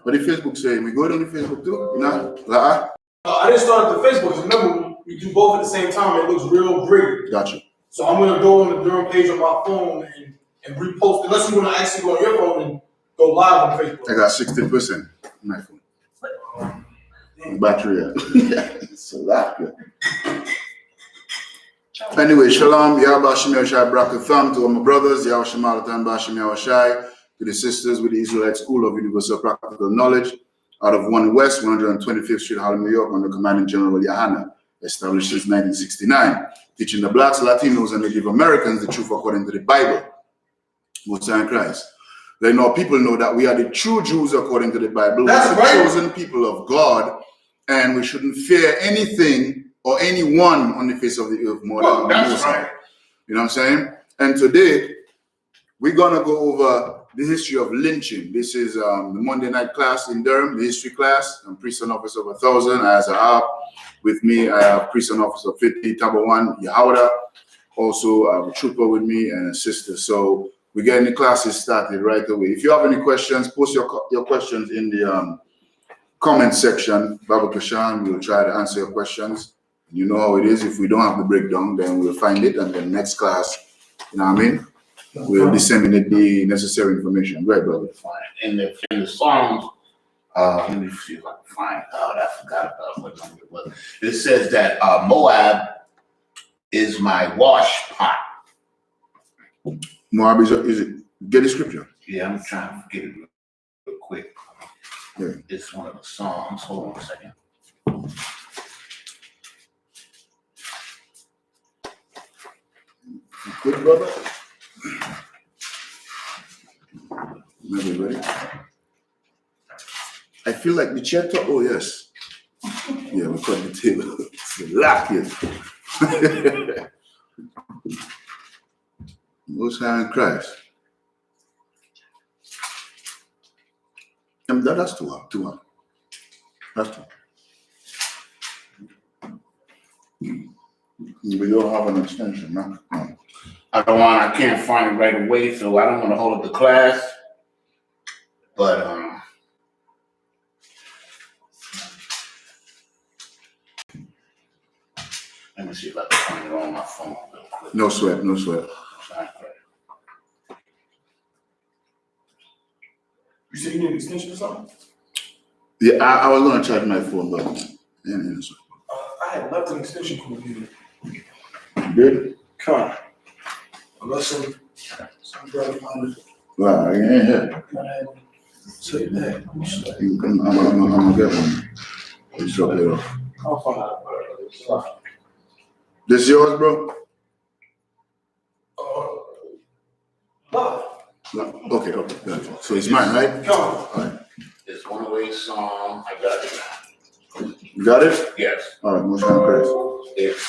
What did Facebook say? We go on the Facebook too? No? I didn't start at the Facebook. Remember, we do both at the same time. It looks real great. Gotcha. So I'm going to go on the Durham page on my phone and repost. Unless you want to actually go on your phone and go live on Facebook. I got 60% on my phone. Battery. Yeah. So that's good. Anyway, Shalom, Yahbashim Yahshai Brakatham to all my brothers, Yahshim Alatan Bashim Yahshai, to the sisters with the Israelite School of Universal Practical Knowledge out of 1 West, 125th Street, Harlem, New York, under Commanding General Yahanna, established since 1969, teaching the blacks, Latinos, and Native Americans the truth according to the Bible, Most High Christ. They know people know that we are the true Jews according to the Bible. That's we are the right. chosen people of God, and we shouldn't fear anything or anyone on the face of the earth more than the Most High. You know what I'm saying? And today, we're going to go over the history of lynching. This is the Monday night class in Durham, the history class. I'm priest and officer of 1,000. As I have with me, I have priest and officer 50, Tabawan, Yahawda. Also, I have a trooper with me and a sister. So we're getting the classes started right away. If you have any questions, post your questions in the comment section. Baba Kashan will try to answer your questions. You know how it is. If we don't have the breakdown, then we'll find it. And then next class, you know what I mean? We'll disseminate the necessary information. Right, brother? Fine. In the Psalms, let me see if I can find it out. I forgot about what number it was. It says that Moab is my wash pot. Moab is it? Get the scripture. Yeah, I'm trying to get it real quick. Yeah. It's one of the Psalms. Hold on a second. Good, brother. Maybe ready. I feel like the chair top. Oh yes. Yeah, we cut the table. Lock it. Most High in Christ. That's too hard. Too hard. That's too hard. We don't have an extension, man. No. I can't find it right away, so I don't want to hold up the class. But let me see if I can find it on my phone real quick. No sweat, no sweat. You said you need an extension or something? Yeah, I was gonna charge my phone, but I had left an extension cord here. good. Come on. Unless some brother found it. Wow, you ain't here. Say that. I'm gonna get one. Just drop it off. I'll find it. This yours, bro? No. Okay, gotcha. So it's mine, right? Come on. All right. It's 108 song. I got it. You got it? Yes. All right, Most High in Christ. It's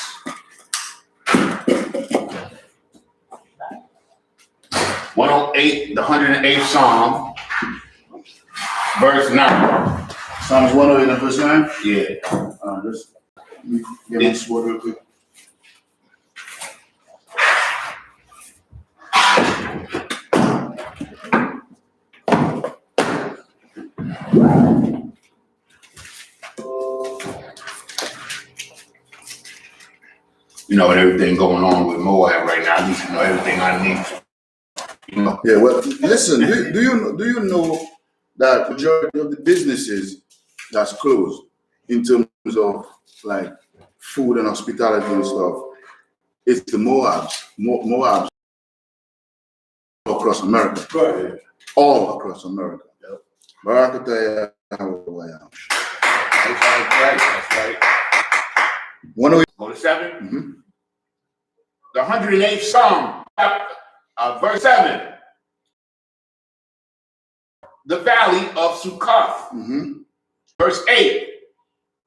108, the 108th Psalm, verse 9. Psalms 108 and verse 9? Yeah. Just get me this water real quick. You know, with everything going on with Moab right now, I need to know everything I need to. You know. Yeah, well, listen, do you know that majority of the businesses that's closed in terms of like food and hospitality and stuff, it's the Moabs across America. Right. All across America. Yep. Barakataya. That's right. 108. Go to 7. Mm-hmm. The 108th Psalm, verse 7. The valley of Succoth. Mm-hmm. Verse 8.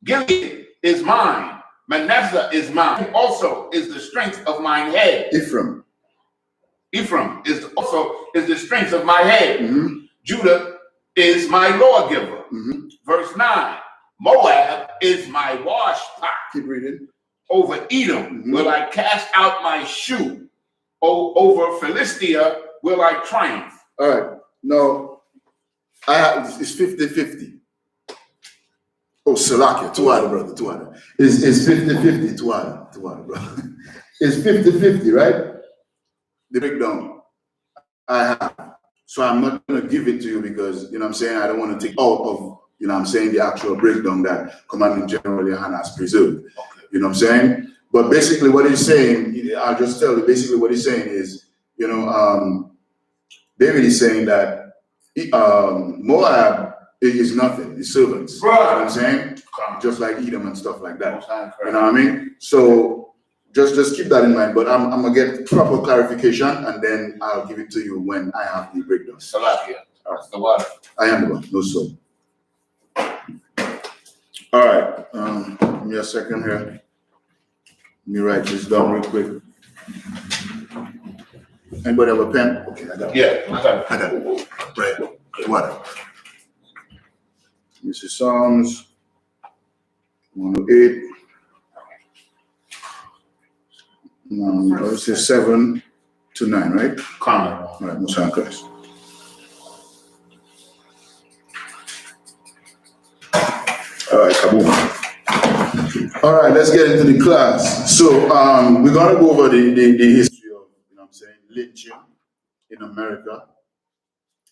Gilead is mine. Manasseh is mine. Also is the strength of mine head. Ephraim is also the strength of my head. Mm-hmm. Judah is my lawgiver. Mm-hmm. Verse 9. Moab is my wash pot. Keep reading. Over Edom Mm-hmm. will I cast out my shoe. Over Philistia will I triumph. All right. Now, It's 50-50. Oh, Salakia, Tuada, brother, Tuada. It's 50-50, Tuada, brother. It's 50-50, right? The breakdown I have. So I'm not going to give it to you because, you know what I'm saying, I don't want to take out of, you know what I'm saying, the actual breakdown that Commanding General Yohan has preserved. You know what I'm saying? But basically what he's saying, I'll just tell you, basically what he's saying is, you know, David is saying that Moab is nothing, it's servants. You know what I'm saying? Just like Edom and stuff like that. You know what I mean? So just keep that in mind. But I'm gonna get proper clarification and then I'll give it to you when I have the breakdown. Salakia. That's the water. I am the one, no soul. All right, give me a second here. Let me write this down real quick. Anybody have a pen? Okay, I got it. Yeah, I got it. Right. What? This is Psalms 108. This is 7 to 9, right? Common. All right, Most High Christ. All right, kaboom. All right, let's get into the class. So we're gonna go over the history of, you know what I'm saying, lynching in America.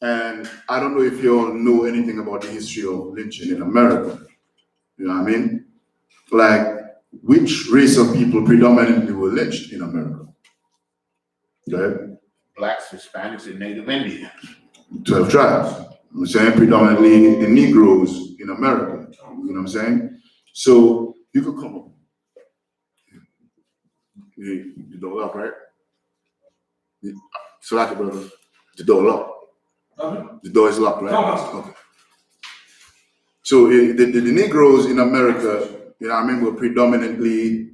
And I don't know if you all know anything about the history of lynching in America. You know what I mean? Like, which race of people predominantly were lynched in America? Okay? Blacks, Hispanics, and Native Indians. 12 tribes. I'm saying predominantly the Negroes in America. You know what I'm saying? So you could come up. The door locked, right? So like it, brother. The door locked. The door is locked, right? Okay. So the Negroes in America, you know what I mean, were predominantly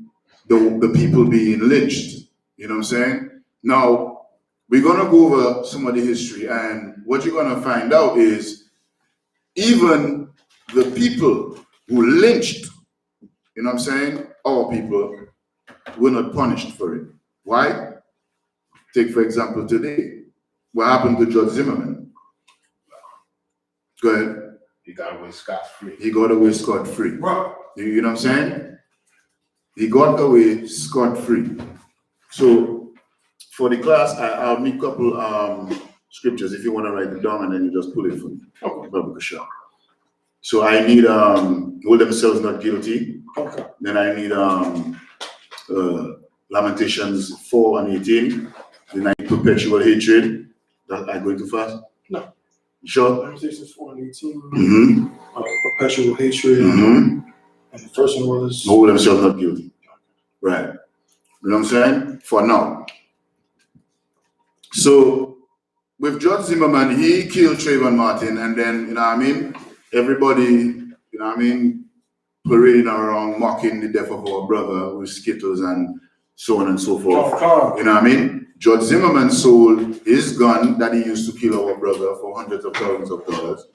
the people being lynched. You know what I'm saying? Now, we're going to go over some of the history, and what you're going to find out is even the people who lynched, you know what I'm saying, our people, were not punished for it. Why? Take, for example, today. What happened to Judge Zimmerman? Go ahead. He got away scot-free. He got away scot-free. Right. You know what I'm saying? He got away scot-free. So for the class, I'll need a couple scriptures if you want to write it down and then you just pull it for me. Okay. So I need hold themselves not guilty. Okay. Then I need Lamentations 4 and 18. Then I need perpetual hatred. That I going too fast? No. You sure? Lamentations 4 and 18. Mm-hmm. Perpetual hatred. Mm-hmm. And the first one was hold themselves not guilty. Right. You know what I'm saying? For now. So with Judge Zimmerman, he killed Trayvon Martin, and then, you know what I mean, everybody, you know what I mean, parading around, mocking the death of our brother with Skittles and so on and so forth. You know what I mean? Judge Zimmerman sold his gun that he used to kill our brother for hundreds of thousands of dollars.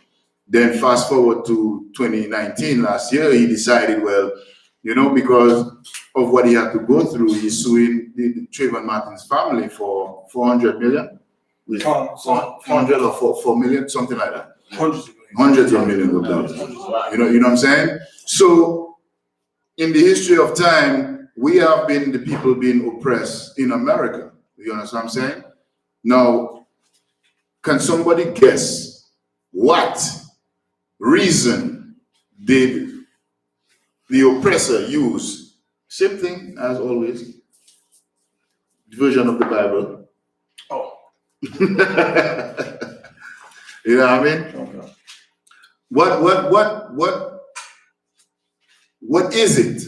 Then fast forward to 2019, last year, he decided, well, you know, because of what he had to go through, he's suing the Trayvon Martin's family for 400 million. 400 or 4 million, something like that. Hundreds of millions of dollars. You know what I'm saying? So in the history of time, we have been the people being oppressed in America. You understand what I'm saying? Now, can somebody guess what reason did the oppressor use? Same thing as always. Version of the Bible. Oh. You know what I mean? Okay. What is it?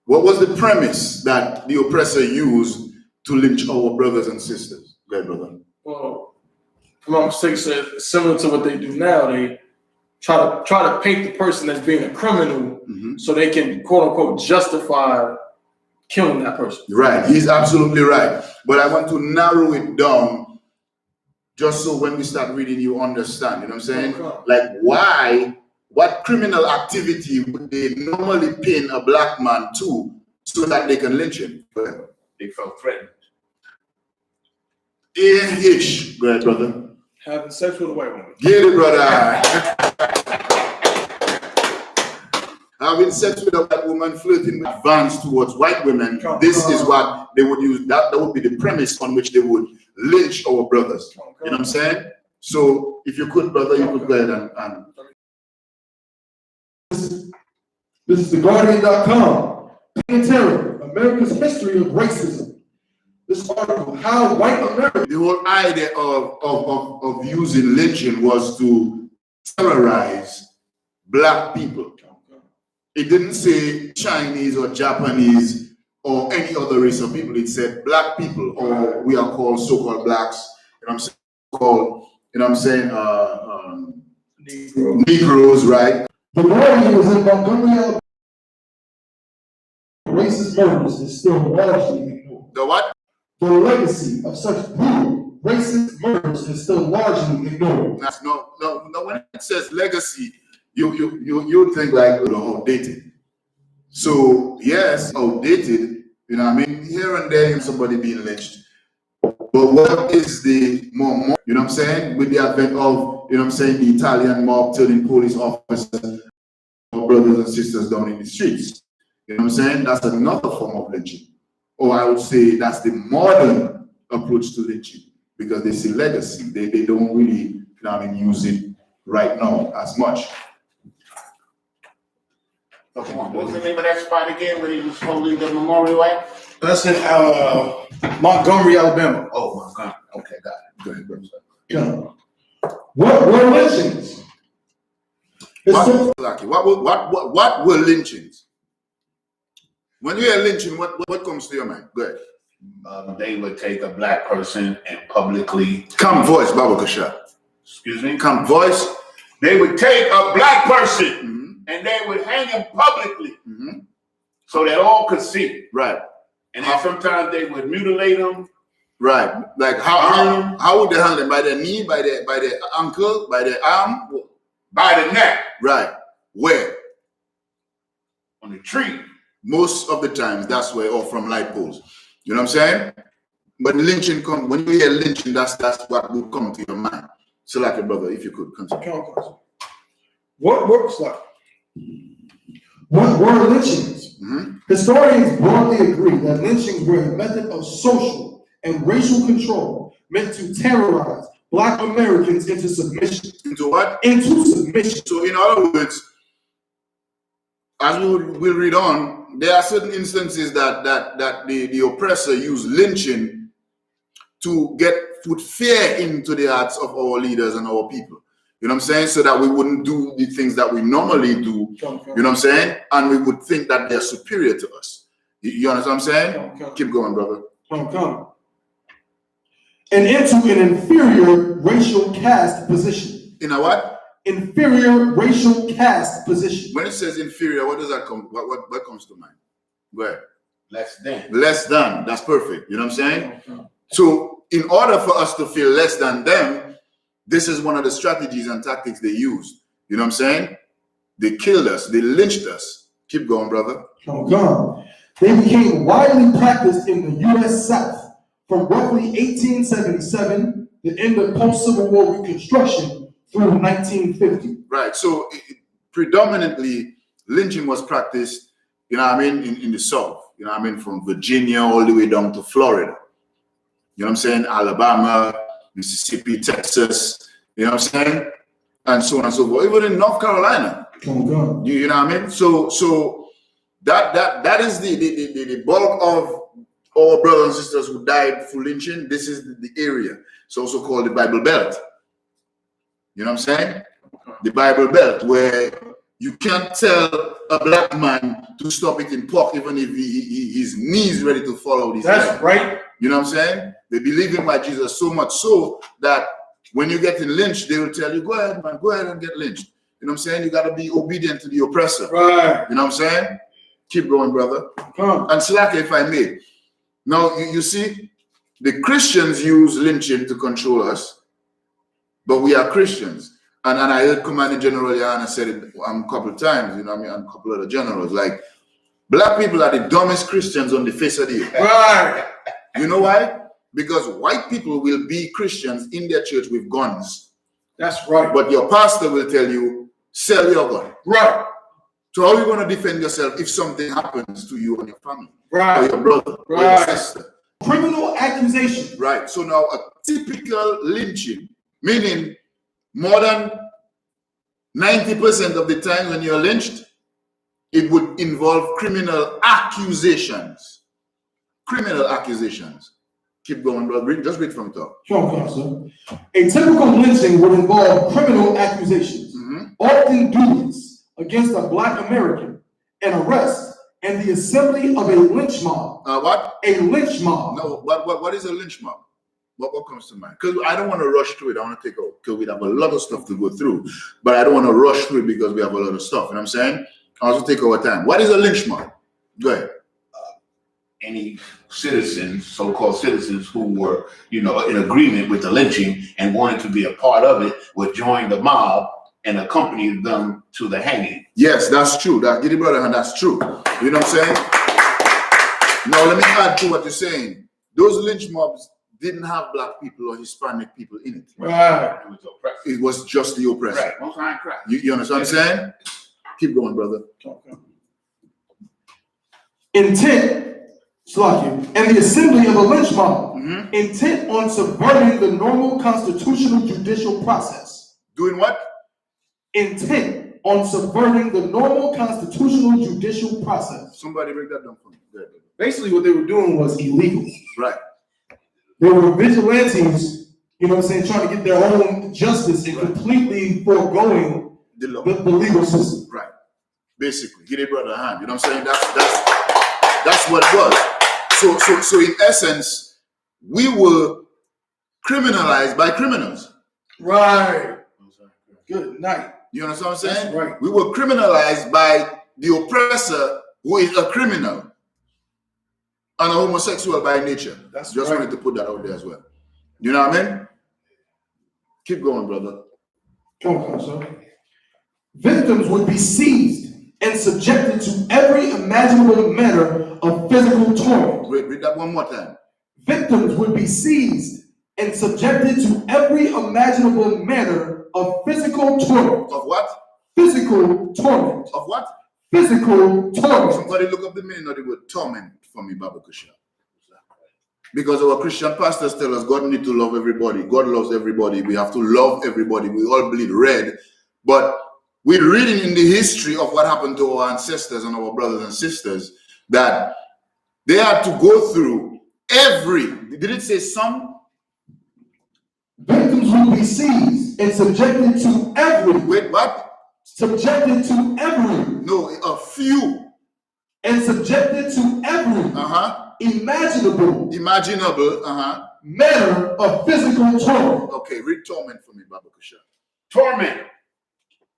What was the premise that the oppressor used to lynch our brothers and sisters? Go ahead, brother. Well, if I'm not mistaken, similar to what they do now, they try to paint the person as being a criminal, so they can quote unquote justify killing that person. Right, he's absolutely right. But I want to narrow it down just so when we start reading, you understand. You know what I'm saying? Okay. Like what criminal activity would they normally pin a black man to so that they can lynch him? Go ahead. They felt threatened. Ish. Go ahead, brother. Having sex with a white woman. Get it, brother. Having sex with a white woman, flirting with advance towards white women. This is what they would use. That would be the premise on which they would lynch our brothers. You know what I'm saying? So if you could, brother, you could go ahead and This is TheGuardian.com. Pain and Terror, America's History of Racism. This article, How White America. the whole idea of using lynching was to terrorize black people. It didn't say Chinese or Japanese or any other race of people. It said black people, or we are called so-called blacks. You know what I'm saying? Called, you know what I'm saying? Negroes, right? The Guardian is in Montgomery, Alabama. Racist murders is still largely ignored. The what? The legacy of such brutal racist murders is still largely ignored. That's no. When it says legacy, you think like outdated. So yes, outdated. You know what I mean? Here and there, somebody being lynched. But what is the more, you know what I'm saying? With the advent of, you know what I'm saying, the Italian mob turning police officers, brothers and sisters down in the streets. You know what I'm saying? That's another form of lynching. Or I would say that's the modern approach to lynching, because they see legacy. They don't really, you know what I mean, use it right now as much. Come on, what was the name of that spot again where he was holding the memorial at? That's in Montgomery, Alabama. Oh, Montgomery. Okay, got it. Go ahead, brother. Yeah. What were lynchings? What were lynchings? When you hear lynching, what comes to your mind? Go ahead. They would take a black person and publicly. Come voice, Baba Kasha. Excuse me? Come voice. They would take a black person and they would hang him publicly so that all could see. Right. And then sometimes they would mutilate him. Right. Like how would they hang them? By their knee, by their ankle, by their arm? By the neck. Right. Where? On the tree. Most of the times that's where, or from light poles. You know what I'm saying? But lynching when you hear lynching, that's what will come to your mind. So like your brother, if you could continue. What works like? What were lynchings? Historians broadly agree that lynchings were a method of social and racial control meant to terrorize Black Americans into submission. Into what? Into submission. So in other words, as we'll read on, there are certain instances that the oppressor used lynching to put fear into the hearts of our leaders and our people. You know what I'm saying? So that we wouldn't do the things that we normally do. You know what I'm saying? And we would think that they're superior to us. You understand what I'm saying? Keep going, brother. And into an inferior racial caste position. In a what? Inferior racial caste position. When it says inferior, what does that come? What comes to mind? Go ahead. Less than. Less than. That's perfect. You know what I'm saying? So in order for us to feel less than them, this is one of the strategies and tactics they used. You know what I'm saying? They killed us. They lynched us. Keep going, brother. They became widely practiced in the U.S. South from roughly 1877, the end of post-Civil War Reconstruction, through 1950. Right. So predominantly, lynching was practiced, you know what I mean, in the South. You know what I mean? From Virginia all the way down to Florida. You know what I'm saying? Alabama, Mississippi, Texas, you know what I'm saying? And so on and so forth. Even in North Carolina. You know what I mean? So that is the bulk of our brothers and sisters who died for lynching. This is the area. It's also called the Bible Belt. You know what I'm saying? The Bible Belt, where you can't tell a black man to stop eating pork even if his knees ready to fall out his That's head. right. You know what I'm saying? They believe in my Jesus so much so that when you're getting lynched, they will tell you, go ahead, man, go ahead and get lynched. You know what I'm saying? You got to be obedient to the oppressor. Right. You know what I'm saying? Keep going, brother. And slack, if I may. Now, you see, the Christians use lynching to control us, but we are Christians. And I heard Commander General Yana said it a couple of times, you know what I mean, and a couple of the generals, like, black people are the dumbest Christians on the face of the earth. Right. You know why? Because white people will be Christians in their church with guns. That's right. But your pastor will tell you, sell your gun. Right. So how are you going to defend yourself if something happens to you and your family? Right. Or your brother? Or your sister? Criminal accusation. Right. So now a typical lynching, meaning more than 90% of the time when you're lynched, it would involve criminal accusations. Criminal accusations. Keep going, brother. Just read from the top. Sure, sir. A typical lynching would involve criminal accusations, often duties against a Black American, an arrest, and the assembly of a lynch mob. What? A lynch mob. No, what is a lynch mob? What comes to mind? Because I don't want to rush through it. I want to take out, because we have a lot of stuff to go through. But I don't want to rush through it because we have a lot of stuff. You know what I'm saying? I also take our time. What is a lynch mob? Go ahead. Any citizens, so-called citizens who were, in agreement with the lynching and wanted to be a part of it would join the mob and accompany them to the hanging. Yes, that's true. Get it, brother, and that's true. You know what I'm saying? Now, let me add to what you're saying. Those lynch mobs didn't have Black people or Hispanic people in it. Right. It was oppressive. It was just the oppressor. Right. Most high Christ. You understand what I'm saying? Keep going, brother. Intent, and the assembly of a lynch mob, intent on subverting the normal constitutional judicial process. Doing what? Intent on subverting the normal constitutional judicial process. Somebody break that down for me. Good. Basically, what they were doing was illegal. Right. They were vigilantes, trying to get their own justice and completely foregoing The law. the legal system. Right. Basically, get a brother a hand. You know what I'm saying? That's what it was. So in essence, we were criminalized by criminals. Right. Good night. You understand what I'm saying? That's right. We were criminalized by the oppressor who is a criminal and a homosexual by nature. That's Just right. wanted to put that out there as well. You know what I mean? Keep going, brother. Come on, sir. Victims would be seized and subjected to every imaginable manner of physical torment. Read that one more time. Victims would be seized and subjected to every imaginable manner of physical torment. Of what? Physical torment. Of what? Physical torment. Somebody look up the meaning of the word torment for me, Baba Kusha. Because our Christian pastors tell us God need to love everybody. God loves everybody. We have to love everybody. We all bleed red. But we're reading in the history of what happened to our ancestors and our brothers and sisters that they had to go through did it say some? Victims would be seized and subjected to every. Wait, what? Subjected to every. No, a few. And subjected to every. Imaginable manner of physical torment. Okay, read torment for me, Baba Kusha. Torment.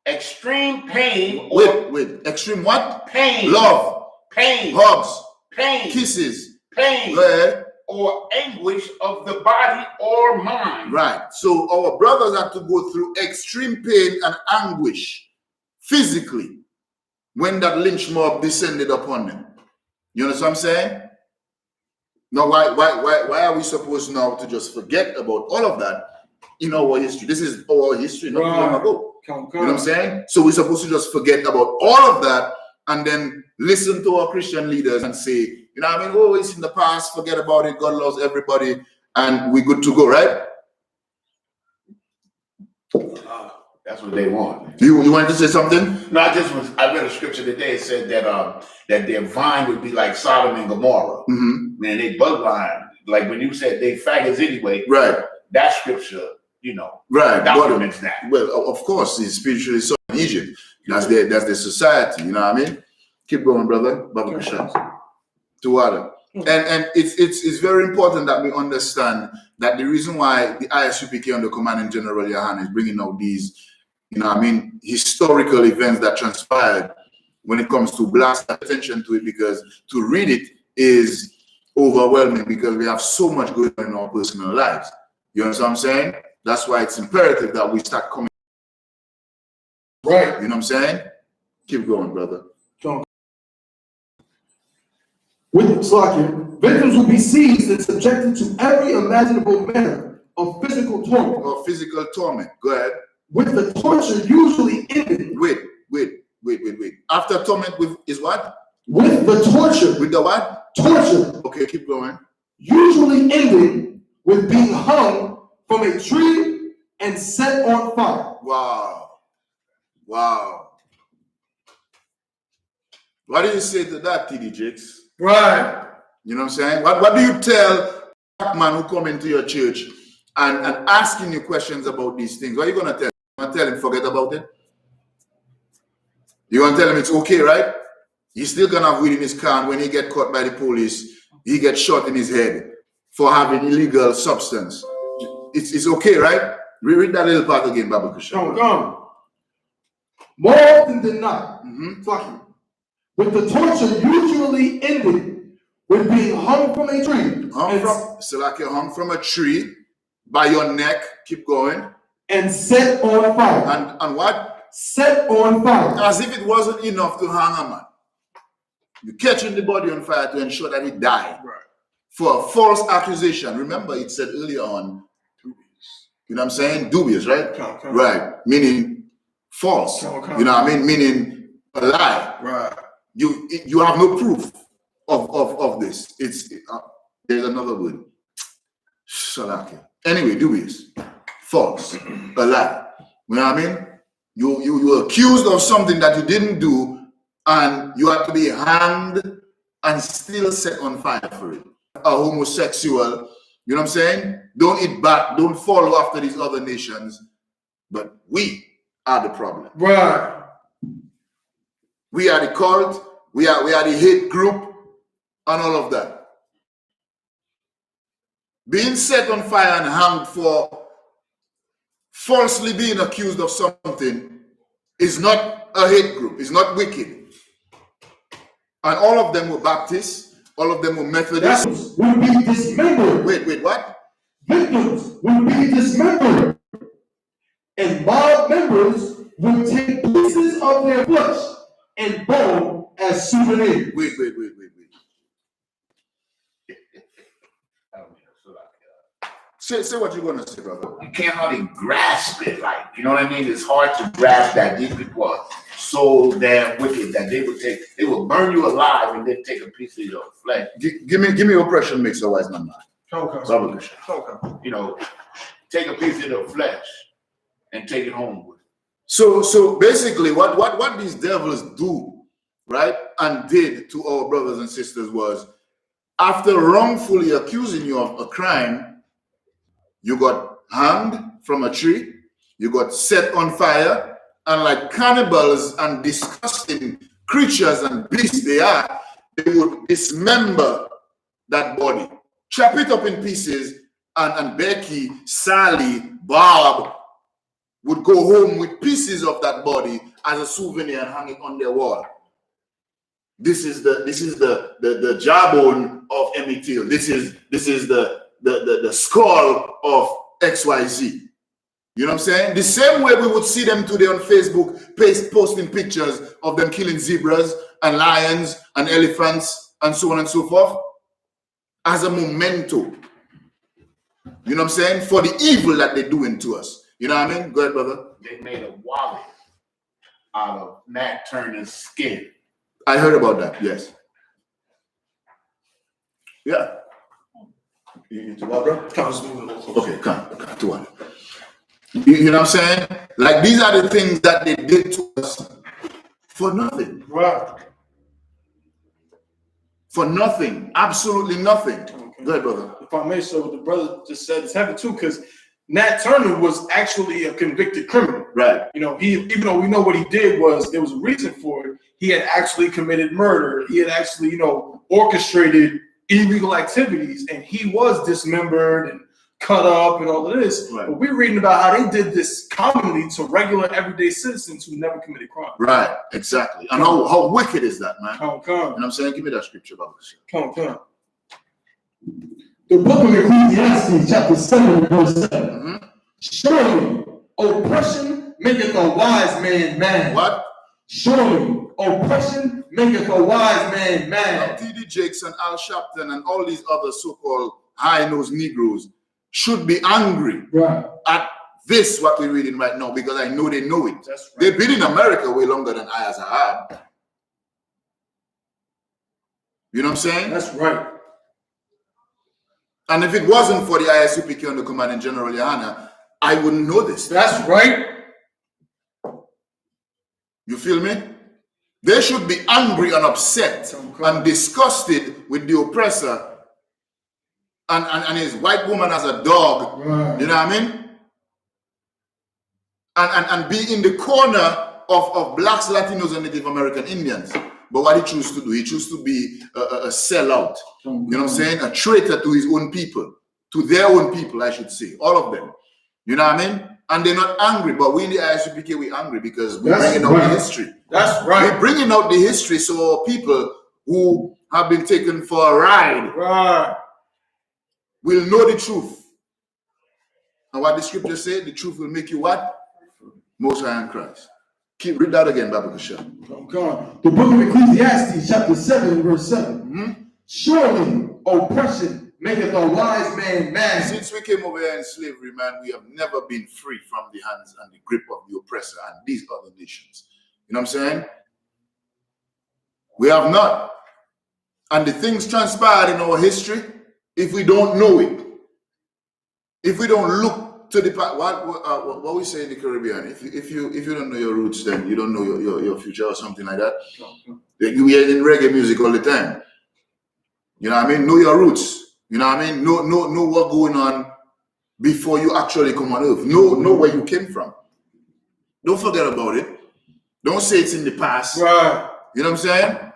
Extreme pain. Wait. Extreme what? Pain. Love. Pain. Hugs. Pain. Kisses. Pain. Go ahead. Or anguish of the body or mind. Right. So our brothers had to go through extreme pain and anguish physically when that lynch mob descended upon them. You understand what I'm saying? Now, why are we supposed now to just forget about all of that in our history? This is our history not too long ago. You know what I'm saying? So we're supposed to just forget about all of that and then listen to our Christian leaders and say, you know what I mean? Oh, it's in the past, forget about it. God loves everybody and we're good to go, right? That's what they want. You wanted to say something? No, I read a scripture today. It said that their vine would be like Sodom and Gomorrah. Man, they bug line. Like when you said they faggots anyway. Right. That scripture, right, documents that. Well, of course, it's spiritually so in Egypt. That's their society. You know what I mean? Keep going, brother. Baba Kusha. To water. And it's very important that we understand that the reason why the Isupk and the Commanding General Yahan is bringing out these, historical events that transpired when it comes to blast attention to it, because to read it is overwhelming because we have so much going on in our personal lives. You understand what I'm saying? That's why it's imperative that we start coming. Right. You know what I'm saying? Keep going, brother. Victims will be seized and subjected to every imaginable manner of physical torment. Or physical torment. Go ahead. With the torture usually ending. Wait. After torment with is what? With the torture. With the what? Torture. Okay, keep going. Usually ending with being hung from a tree and set on fire. Wow. What do you say to that, TD Jakes? Right. You know what I'm saying? What do you tell a black man who come into your church and asking you questions about these things? What are you going to tell him? You want to tell him forget about it? You want to tell him it's okay, right? He's still going to have weed in his car, and when he get caught by the police, he gets shot in his head for having illegal substance. It's okay, right? Read that little part again, Baba Kushan. Come. More often than not, with the torture usually ending with being hung from a tree. Hung from a tree by your neck. Keep going. And set on fire. And what? Set on fire. As if it wasn't enough to hang a man. You're catching the body on fire to ensure that he died. Right. For a false accusation. Remember, it said earlier on, you know what I'm saying? Dubious, right? Okay. Right. Meaning false. Okay. You know what I mean? Meaning a lie. Right. You have no proof of this. There's another word. Shalaka. Anyway, dubious. False. A lie. You know what I mean? You were accused of something that you didn't do, and you have to be hanged and still set on fire for it. A homosexual, you know what I'm saying? Don't eat back, don't follow after these other nations, but we are the problem. Right. We are the cult, we are the hate group, and all of that. Being set on fire and hanged for falsely being accused of something is not a hate group, it's not wicked. And all of them were Baptists, all of them were Methodists. Victims will be dismembered. Wait, what? Victims will be dismembered. And mob members will take pieces of their flesh and bone as souvenirs. Wait. Say what you're gonna say, brother. You can't hardly grasp it, like, you know what I mean? It's hard to grasp that these people are so damn wicked that they will burn you alive and then take a piece of your flesh. Give me oppression makes a wise man mad. Okay. You know, take a piece of your flesh and take it home with. So basically what these devils do, right, and did to our brothers and sisters was, after wrongfully accusing you of a crime, you got hanged from a tree, you got set on fire, and like cannibals and disgusting creatures and beasts they would dismember that body, chop it up in pieces, and Becky, Sally, Bob would go home with pieces of that body as a souvenir and hang it on their wall. This is the jawbone of Emmett Till. This is the skull of XYZ. You know what I'm saying? The same way we would see them today on Facebook posting pictures of them killing zebras and lions and elephants and so on and so forth as a memento. You know what I'm saying? For the evil that they're doing to us. You know what I mean? Go ahead, brother. They made a wallet out of Nat Turner's skin. I heard about that, yes. Yeah. You to what, bro? Okay, come to what? You know what I'm saying? Like, these are the things that they did to us for nothing. Right. For nothing. Absolutely nothing. Okay. Go ahead, brother. If I may, so what the brother just said is heavy too, because Nat Turner was actually a convicted criminal. Right. You know, even though we know what he did there was a reason for it. He had actually committed murder. He had actually, orchestrated illegal activities, and he was dismembered and cut up and all of this. Right. But we're reading about how they did this commonly to regular everyday citizens who never committed crime. Right, exactly. And how wicked is that, man? Come. You know what I'm saying? Give me that scripture, brother. Come. The book of Ecclesiastes, chapter 7, verse 7. Surely oppression maketh a wise man mad. What? Surely oppression maketh a wise man Now, mad. T.D. Jakes and Al Sharpton and all these other so-called high-nosed Negroes should be angry Right. at this, what we're reading right now, because I know they know it. That's right. They've been in America way longer than I as I have. You know what I'm saying? That's right. And if it wasn't for the Isupk and the Commanding General Yohana, I wouldn't know this. That's right. You feel me? They should be angry and upset and disgusted with the oppressor and his white woman as a dog. Right. You know what I mean? And be in the corner of blacks, Latinos, and Native American Indians. But what he chose to do, he chose to be a sellout. You know what I'm saying? A traitor to his own people, to their own people, I should say, all of them. You know what I mean? And they're not angry, but we in the ISUPK, we're angry because we're bringing out the history. That's right. We're bringing out the history so people who have been taken for a ride Right. will know the truth. And what the scripture said, the truth will make you what? Most high in Christ. Read that again, Bible Shah. The book of Ecclesiastes, chapter 7, verse 7. Surely oppression maketh a wise man mad. Since we came over here in slavery, man, we have never been free from the hands and the grip of the oppressor and these other nations. You know what I'm saying? We have not. And the things transpired in our history, if we don't know it, if we don't look to the past, what we say in the Caribbean, if you don't know your roots, then you don't know your future or something like that. You hear in reggae music all the time. You know what I mean? Know your roots. You know what I mean? Know what's going on before you actually come on earth. Know where you came from. Don't forget about it. Don't say it's in the past. Right. You know what I'm saying?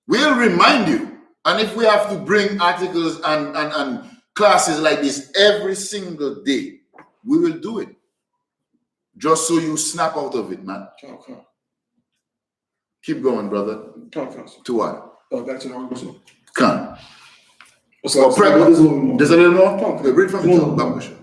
We'll remind you. And if we have to bring articles and classes like this every single day, we will do it. Just so you snap out of it, man. Okay. Keep going, brother. Okay. To what? Back to the argument. Come. What's Or up? pregnant. There's a little more? Okay. Read from the top, Bible Shah.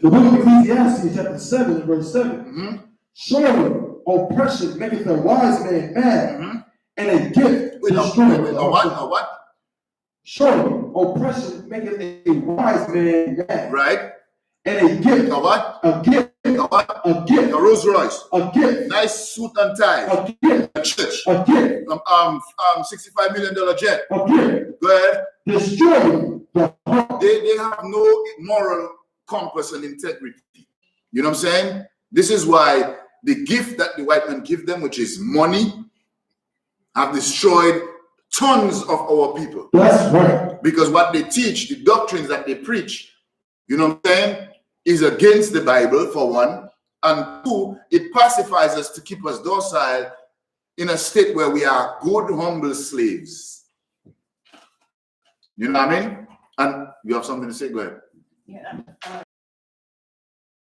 The book of Ecclesiastes, chapter 7, verse 7. Surely oppression maketh a wise man mad, and a gift destroyeth. A what? Surely oppression maketh a wise man mad, Right. and a gift. A what? A gift. A what? A gift. A Rolls Royce. A gift. Nice suit and tie. A gift. A church. A gift. $65 million jet. A gift. Go ahead. Destroying the heart. They have no moral compass and integrity. You know what I'm saying? This is why the gift that the white man give them, which is money, have destroyed tons of our people. That's right. Because what they teach, the doctrines that they preach, you know what I'm saying, is against the Bible, for one. And two, it pacifies us to keep us docile in a state where we are good, humble slaves. You know what I mean? And you have something to say? Go ahead. Yeah.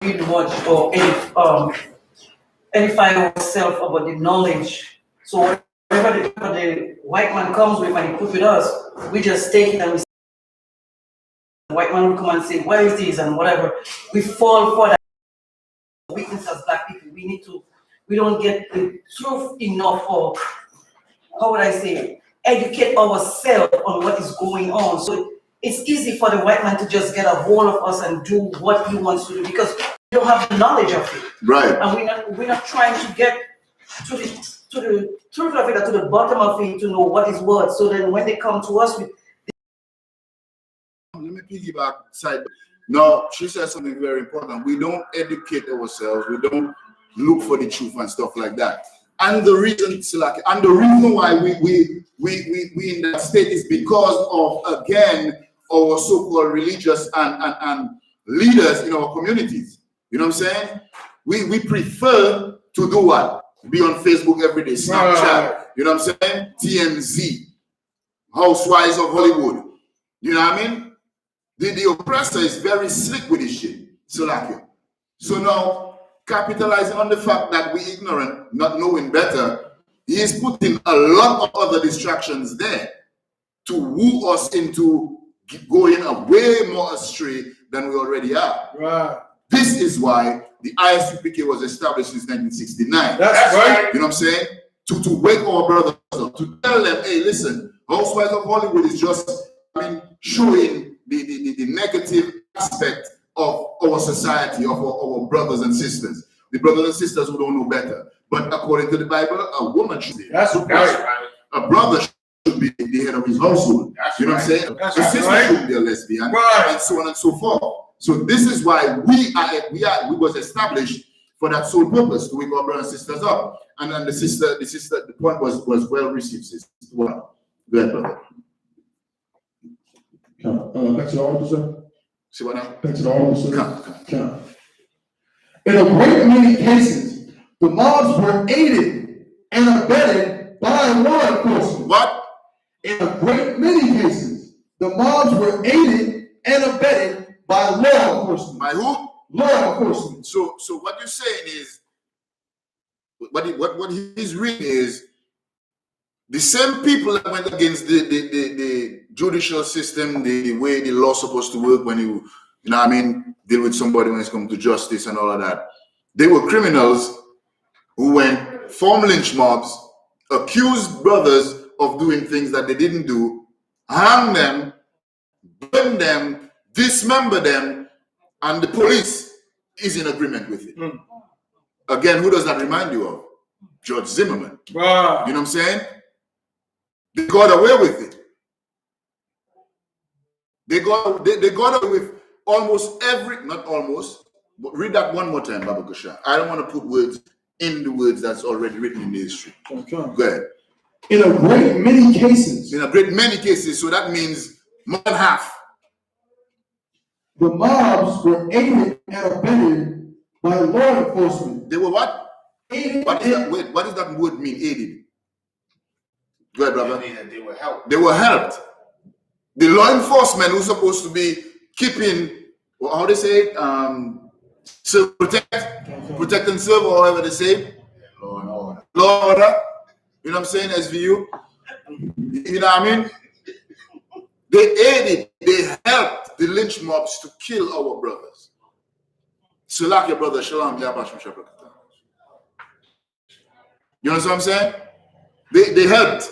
Read much or edify ourselves about the knowledge. So whatever the white man comes with and he put with us, we just take it and we. The white man will come and say, "What is this?" and whatever. We fall for that weakness as black people. We don't get the truth enough, or how would I say, educate ourselves on what is going on. So it's easy for the white man to just get a hold of us and do what he wants to do because we don't have the knowledge of it. Right. And we're not trying to get to the truth of it or to the bottom of it to know what is what. So then when they come to us with Let me piggyback side. No, she said something very important. We don't educate ourselves. We don't look for the truth and stuff like that. And the reason why we in that state is because of, again, our so-called religious and leaders in our communities. You know what I'm saying? We prefer to do what? Be on Facebook every day, Snapchat. Right. You know what I'm saying? TMZ, Housewives of Hollywood. You know what I mean? The oppressor is very slick with his shit. So now, capitalizing on the fact that we're ignorant, not knowing better, he is putting a lot of other distractions there to woo us into going way more astray than we already are. Right. This is why the ISUPK was established since 1969. That's right. You know what I'm saying? To wake our brothers up, to tell them, hey, listen, Housewives of Hollywood is just, showing the negative aspect of our society, of our brothers and sisters. The brothers and sisters who don't know better. But according to the Bible, a woman should be. That's right. A brother should be the head of his household. You know what I'm saying? That's a sister right. should be a lesbian, Right. and so on and so forth. So this is why we was established for that sole purpose, to wake our brothers and sisters up. And then the point was well received, sister. Well, go ahead, brother. Back to the article, sir. See what now? Back to the article, sir. Come. In a great many cases, the mobs were aided and abetted by law enforcement. What? In a great many cases, the mobs were aided and abetted by law enforcement. By who? Law enforcement. So what you're saying is, what he's reading is, the same people that went against the judicial system, the way the law's supposed to work when you know what I mean, deal with somebody when it's come to justice and all of that. They were criminals who went, formed lynch mobs, accused brothers of doing things that they didn't do, hang them, burn them, dismember them, and the police is in agreement with it. Mm. Again, who does that remind you of? George Zimmerman. Right. You know what I'm saying? They got away with it. They got away with almost not almost, but read that one more time, Baba Kusha. I don't want to put words in the words that's already written in the history. Okay. Go ahead. In a great many cases, In a great many cases, so that means more than half. the mobs were aided and abetted by law enforcement. They were what? Aided What is that and- word? What does that word mean, aided? Go ahead, brother. That they were helped. They were helped. The law enforcement who's supposed to be keeping, well, how they say it, serve, protect and serve, or however they say, Law and order. law and order. You know what I'm saying, SVU? You know what I mean? They aided, they helped the lynch mobs to kill our brothers. Salak your brother, Shalom, Yabash, Shabbat. You understand what I'm saying? They helped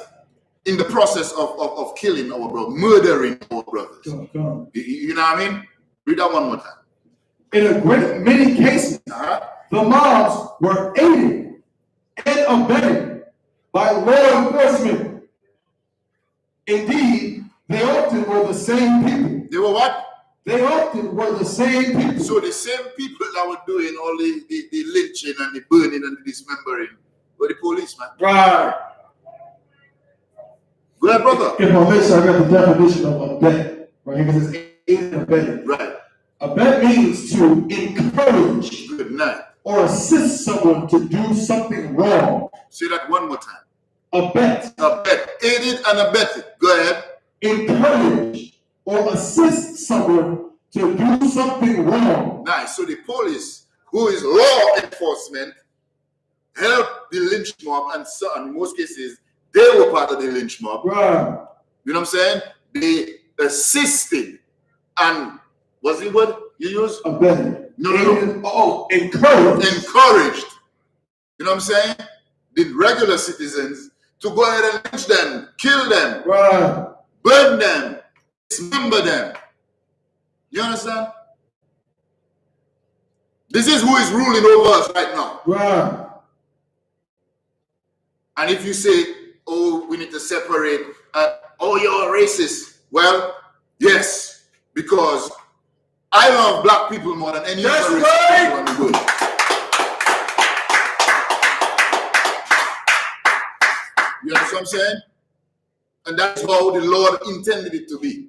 in the process of killing our brothers, murdering our brothers. Come. You know what I mean? Read that one more time. In a great many cases, the mobs were aided and abetted by law enforcement. Indeed, they often were the same people. They were what? They often were the same people. So the same people that were doing all the lynching and the burning and the dismembering were the police, man. Right. Go ahead, brother. If I may, sir, I got the definition of abet, right here, because it's aided and abetted. Right. Abet means to encourage Good night. or assist someone to do something wrong. Say that one more time. Abet, Abet. Aided and abetted. Go ahead. encourage or assist someone to do something wrong. Nice. So the police, who is law enforcement, helped the lynch mob, and so in most cases, they were part of the lynch mob. Right. You know what I'm saying? They assisted and what's the word you use? Abetted. No. Oh, encourage. Encouraged. You know what I'm saying? The regular citizens to go ahead and lynch them, kill them, Right. burn them, dismember them. You understand? This is who is ruling over us right now. Right. And if you say, oh, we need to separate, oh, you're a racist. Well, yes, because I love black people more than any That's other race right. people in the world. You understand what I'm saying? And that's how the Lord intended it to be.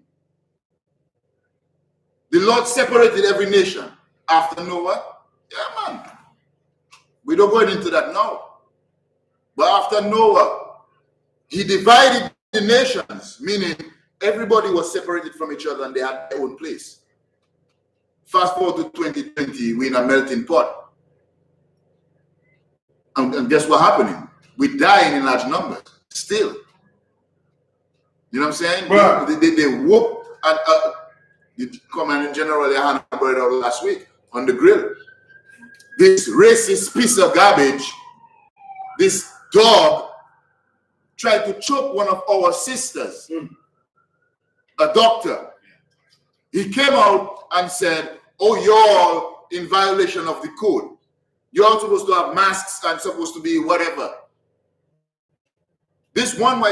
The Lord separated every nation after Noah. Yeah, man. We don't go into that now. But after Noah, he divided the nations, meaning everybody was separated from each other and they had their own place. Fast forward to 2020, we're in a melting pot. And guess what's happening? We're dying in large numbers, still. You know what I'm saying? Right. They whoop, and the Commandant General they had a bird out last week on the grill. This racist piece of garbage, this dog tried to choke one of our sisters, a doctor. He came out and said, oh, you're in violation of the code. You're supposed to have masks and supposed to be whatever. This one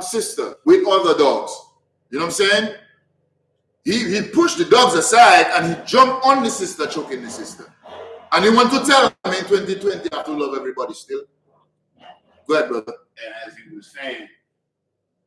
sister with other dogs, you know what I'm saying? He pushed the dogs aside and he jumped on the sister, choking the sister. And he wanted to tell him in 2020, I have to love everybody still. Go ahead, brother. And as he was saying,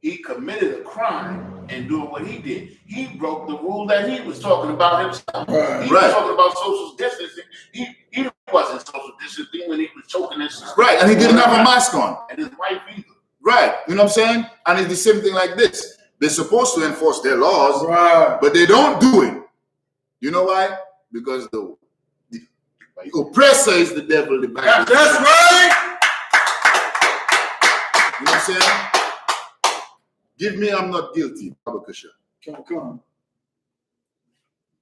he committed a crime in doing what he did. He broke the rule that he was talking about himself. He was talking about social distancing. He wasn't social distancing when he was choking his sister. Right, and he didn't have a mask on. And his wife either. Right, you know what I'm saying? And it's the same thing like this. They're supposed to enforce their laws, but they don't do it. You know why? Because the oppressor is the devil. That's right. You know what I'm saying? Give me, I'm not guilty. Come.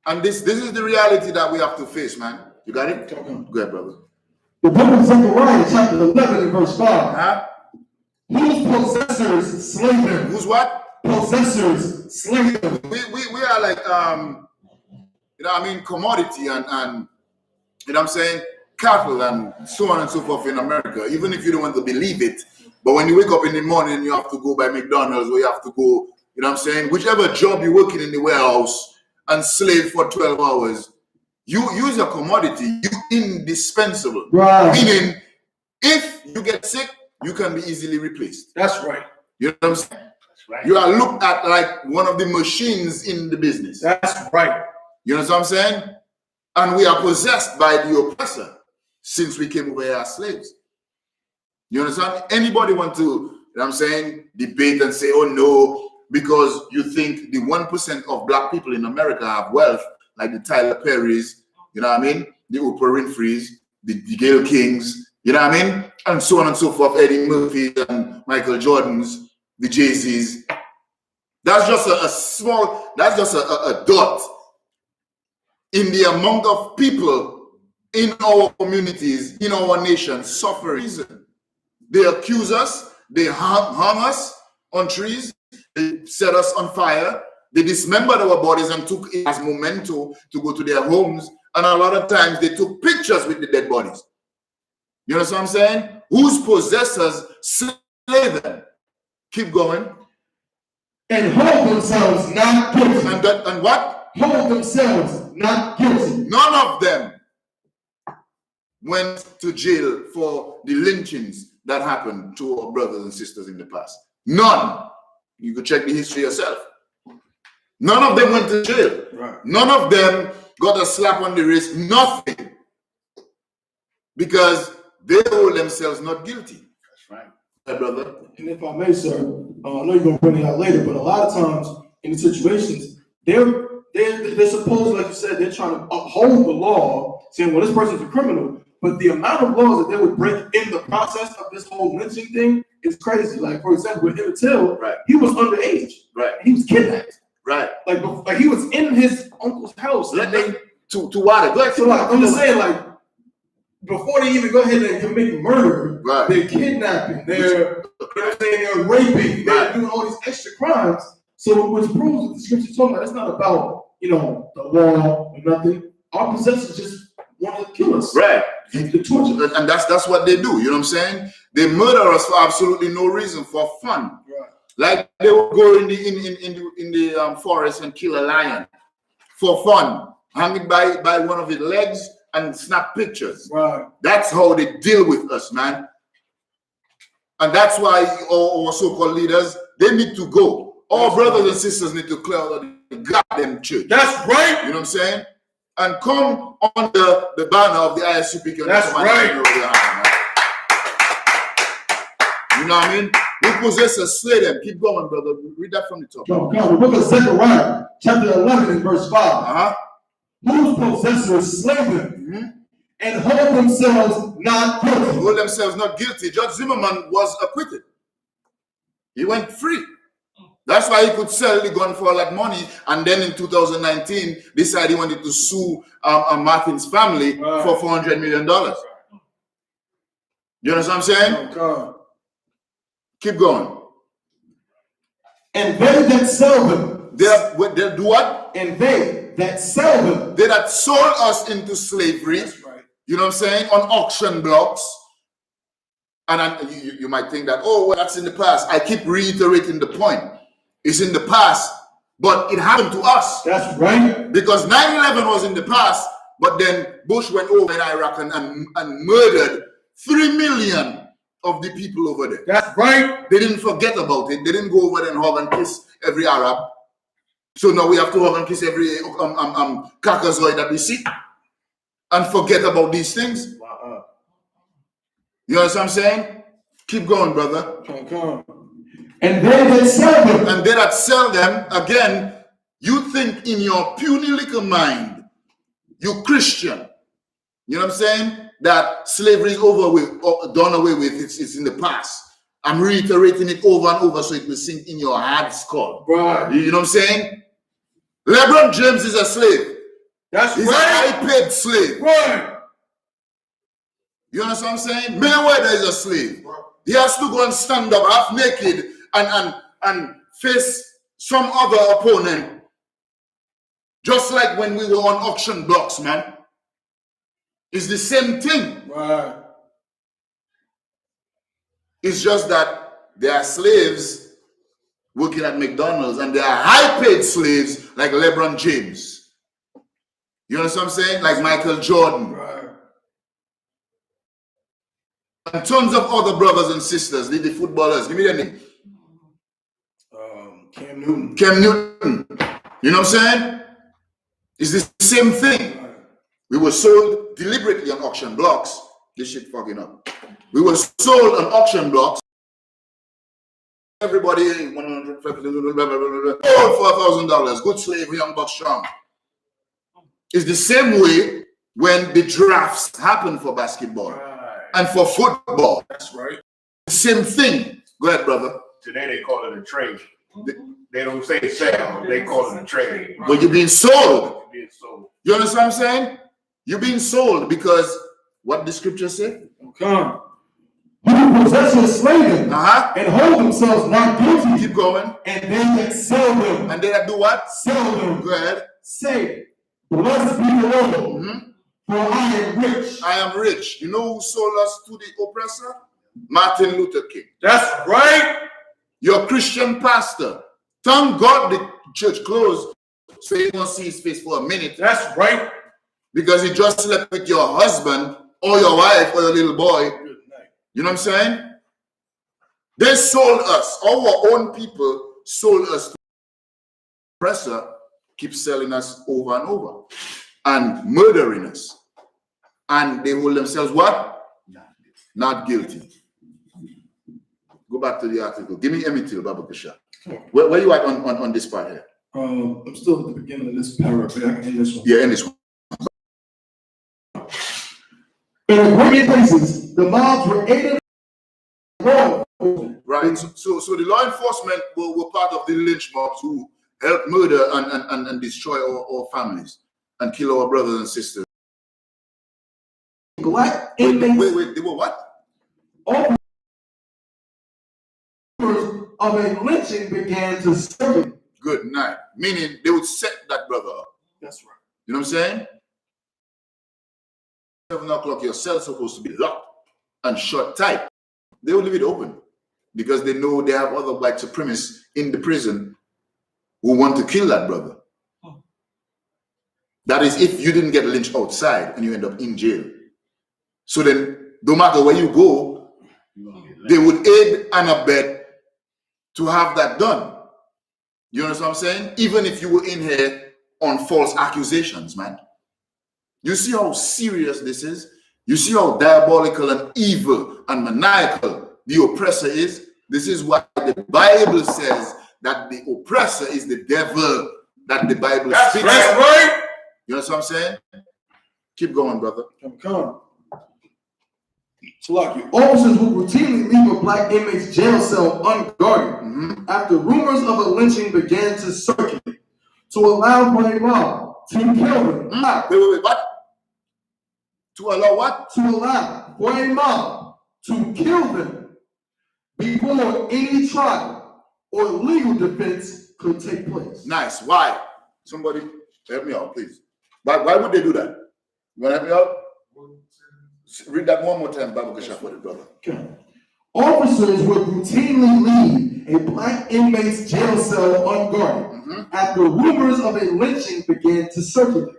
And this is the reality that we have to face, man. You got it? Go ahead, brother. The book of Zechariah, chapter 11 and verse 5. Huh? Whose possessors slay them? Who's what? Possessors slay them. We are like you know what I mean, commodity and you know what I'm saying, cattle and so on and so forth in America, even if you don't want to believe it. But when you wake up in the morning, you have to go by McDonald's or you have to go, you know what I'm saying, whichever job you're working in the warehouse and slave for 12 hours, you use a commodity, you indispensable. Right. Meaning, if you get sick, you can be easily replaced. That's right. You know what I'm saying? That's right. You are looked at like one of the machines in the business. That's right. You know what I'm saying? And we are possessed by the oppressor since we came over here as slaves. You understand? Anybody want to, you know what I'm saying, debate and say, oh no, because you think the 1% of black people in America have wealth, like the Tyler Perrys, you know what I mean? The Oprah Winfreys, the Gayle Kings, you know what I mean? And so on and so forth, Eddie Murphy and Michael Jordans, the Jay-Z's. That's just a dot in the amount of people in our communities, in our nation, suffering. They accuse us, they hung us on trees, they set us on fire, they dismembered our bodies and took it as memento to go to their homes. And a lot of times they took pictures with the dead bodies. You know what I'm saying? Whose possessors slay them? Keep going. And hold themselves not guilty. And what? Hold themselves not guilty. None of them went to jail for the lynchings that happened to our brothers and sisters in the past. None. You could check the history yourself. None of them went to jail. Right. None of them got a slap on the wrist. Nothing. Because they hold themselves not guilty. That's right. Hey, brother. And if I may, sir, I know you're going to bring it out later, but a lot of times in the situations, they're supposed, like you said, they're trying to uphold the law, saying, well, this person's a criminal. But the amount of laws that they would break in the process of this whole lynching thing is crazy. Like, for example, with Emmett Till, Right. he was underage. Right. He was kidnapped. Right. Like he was in his uncle's house. Let them to water. Go ahead. So like, I'm just saying, like, before they even go ahead and commit murder, Right. they're kidnapping, they're raping, they're doing all these extra crimes. So which proves that the scripture's talking about, it's not about, the law or nothing. Our possessors just want to kill us. Right. And to torture us. And that's what they do. You know what I'm saying? They murder us for absolutely no reason, for fun. Right. Like they will go in the forest and kill a lion for fun, hang it by one of its legs and snap pictures. Right. That's how they deal with us, man. And that's why our so-called leaders, they need to go. All brothers and sisters need to clear out the goddamn church. That's right. You know what I'm saying? And come under the banner of the Isupk. That's right. You know what I mean? Who possesses slay them. Keep going, brother. Read that from the top. The book of Zechariah, chapter 11 and verse 5. Whose possessors slay them and hold themselves not guilty. Hold themselves not guilty. Judge Zimmerman was acquitted. He went free. That's why he could sell the gun for all that money. And then in 2019, decided he wanted to sue Martin's family for $400 million. You know what I'm saying? Oh, God. Keep going. And they that sell them. They do what? And they that sell them. They that sold us into slavery. That's right. You know what I'm saying? On auction blocks. And you might think that, oh, well, that's in the past. I keep reiterating the point. It's in the past, but it happened to us. That's right. Because 9/11 was in the past, but then Bush went over in Iraq and murdered 3 million of the people over there. That's right. They didn't forget about it. They didn't go over there and hug and kiss every Arab. So now we have to hug and kiss every Caucasoid that we see and forget about these things. You understand what I'm saying? Keep going, brother. Come. And they that sell them. And they that sell them, again, you think in your puny little mind, you Christian. You know what I'm saying? That slavery is over with, or done away with. It's in the past. I'm reiterating it over and over so it will sink in your hard skull. Right. You know what I'm saying? LeBron James is a slave. He's a high-paid slave. Right. You understand what I'm saying? Mayweather is a slave. He has to go and stand up half naked and face some other opponent. Just like when we were on auction blocks, man. It's the same thing. Right. It's just that they are slaves working at McDonald's and they are high-paid slaves like LeBron James. You understand what I'm saying? Like Michael Jordan. Right. And tons of other brothers and sisters, the footballers. Give me their name. Cam Newton. Cam Newton. You know what I'm saying? It's the same thing. Right. We were sold deliberately on auction blocks. This shit fucking up. We were sold on auction blocks. Everybody, $100, $4,000. Good slave, young buck strong. It's the same way when the drafts happen for basketball. Right. And for football. That's right. Same thing. Go ahead, brother. Today they call it a trade. They don't say sell, they call it a trade. But you're being sold. Being sold. You understand what I'm saying? You're being sold because what the scripture say? Come. Who possess your slaves and hold themselves not guilty. Keep going. And they that sell them. And they that do what? Sell them. Go ahead. Say, blessed be the Lord. For I am rich. I am rich. You know who sold us to the oppressor? Martin Luther King. That's right. Your Christian pastor. Thank God the church closed so you don't see his face for a minute. That's right. Because he just slept with your husband or your wife or your little boy. Good night. You know what I'm saying? They sold us. Our own people sold us to the oppressor. Keep selling us over and over. And murdering us. And they hold themselves what? Not guilty. Go back to the article. Give me Emitil Babakasha. Where you at on this part here? I'm still at the beginning of this paragraph. I can end this one. Yeah, in this one. In great places, the mobs were aided. Right. So the law enforcement were part of the lynch mobs who helped murder and destroy our families and kill our brothers and sisters. Black inmates. Wait, they were what? All rumors of a lynching began to circulate. Good night. Meaning they would set that brother up. That's right. You know what I'm saying? 7 o'clock, your cell's supposed to be locked and shut tight. They will leave it open because they know they have other white supremacists in the prison who want to kill that brother. That is if you didn't get lynched outside and you end up in jail. So then, no matter where you go, they would aid and abet to have that done. You understand what I'm saying? Even if you were in here on false accusations, man. You see how serious this is? You see how diabolical and evil and maniacal the oppressor is? This is why the Bible says that the oppressor is the devil that the Bible speaks. That's right. You know what I'm saying? Keep going, brother. Come. So, like, officers would routinely leave a black inmate's jail cell unguarded after rumors of a lynching began to circulate to allow for a mob to kill them. Wait, what? To allow what? To allow for a mob to kill them. before any trial or legal defense could take place. Nice. Why? Somebody help me out, please. Why would they do that? You want to help me out? Read that one more time, Bible Kasha, for the brother. Okay. Officers would routinely leave a black inmate's jail cell unguarded after rumors of a lynching began to circulate,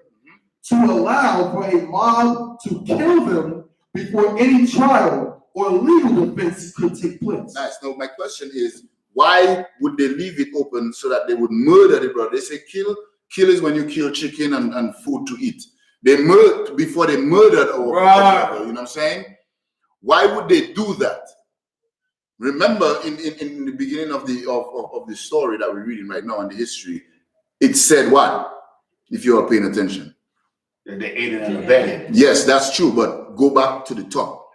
to allow for a mob to kill them before any trial or legal defense could take place. Nice. Now, my question is, why would they leave it open so that they would murder the brother? They say kill is when you kill chicken and food to eat. They murdered before they murdered our brother, you know what I'm saying? Why would they do that? Remember, in the beginning of the story that we're reading right now in the history, it said what? If you are paying attention. That they aided and abetted. Yes, that's true, but go back to the top.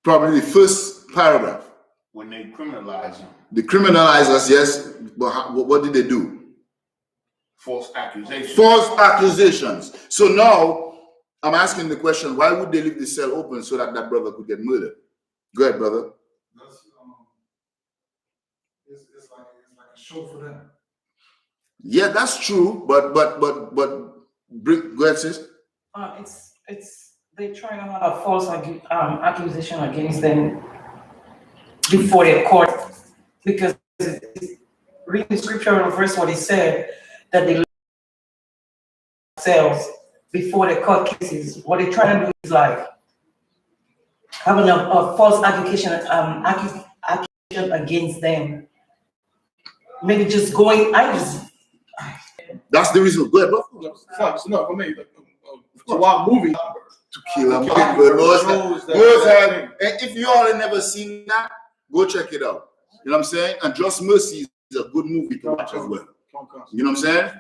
Probably the first paragraph. When they criminalized them. They criminalized us, yes, but what did they do? False accusations. False accusations. So now, I'm asking the question, why would they leave the cell open so that brother could get murdered? Go ahead, brother. That's, it's like a show for them. Yeah, that's true, but go ahead, sis. It's they trying to have a false accusation against them before the court, because reading scripture in verse what he said that they cells before the court cases. What they're trying to do is like having a false accusation against them. Maybe just going. That's the reason. Go ahead, bro. No, for me, while moving To kill him. If you all have never seen that, go check it out. You know what I'm saying? And Just Mercy is a good movie to watch as well. You know what I'm saying?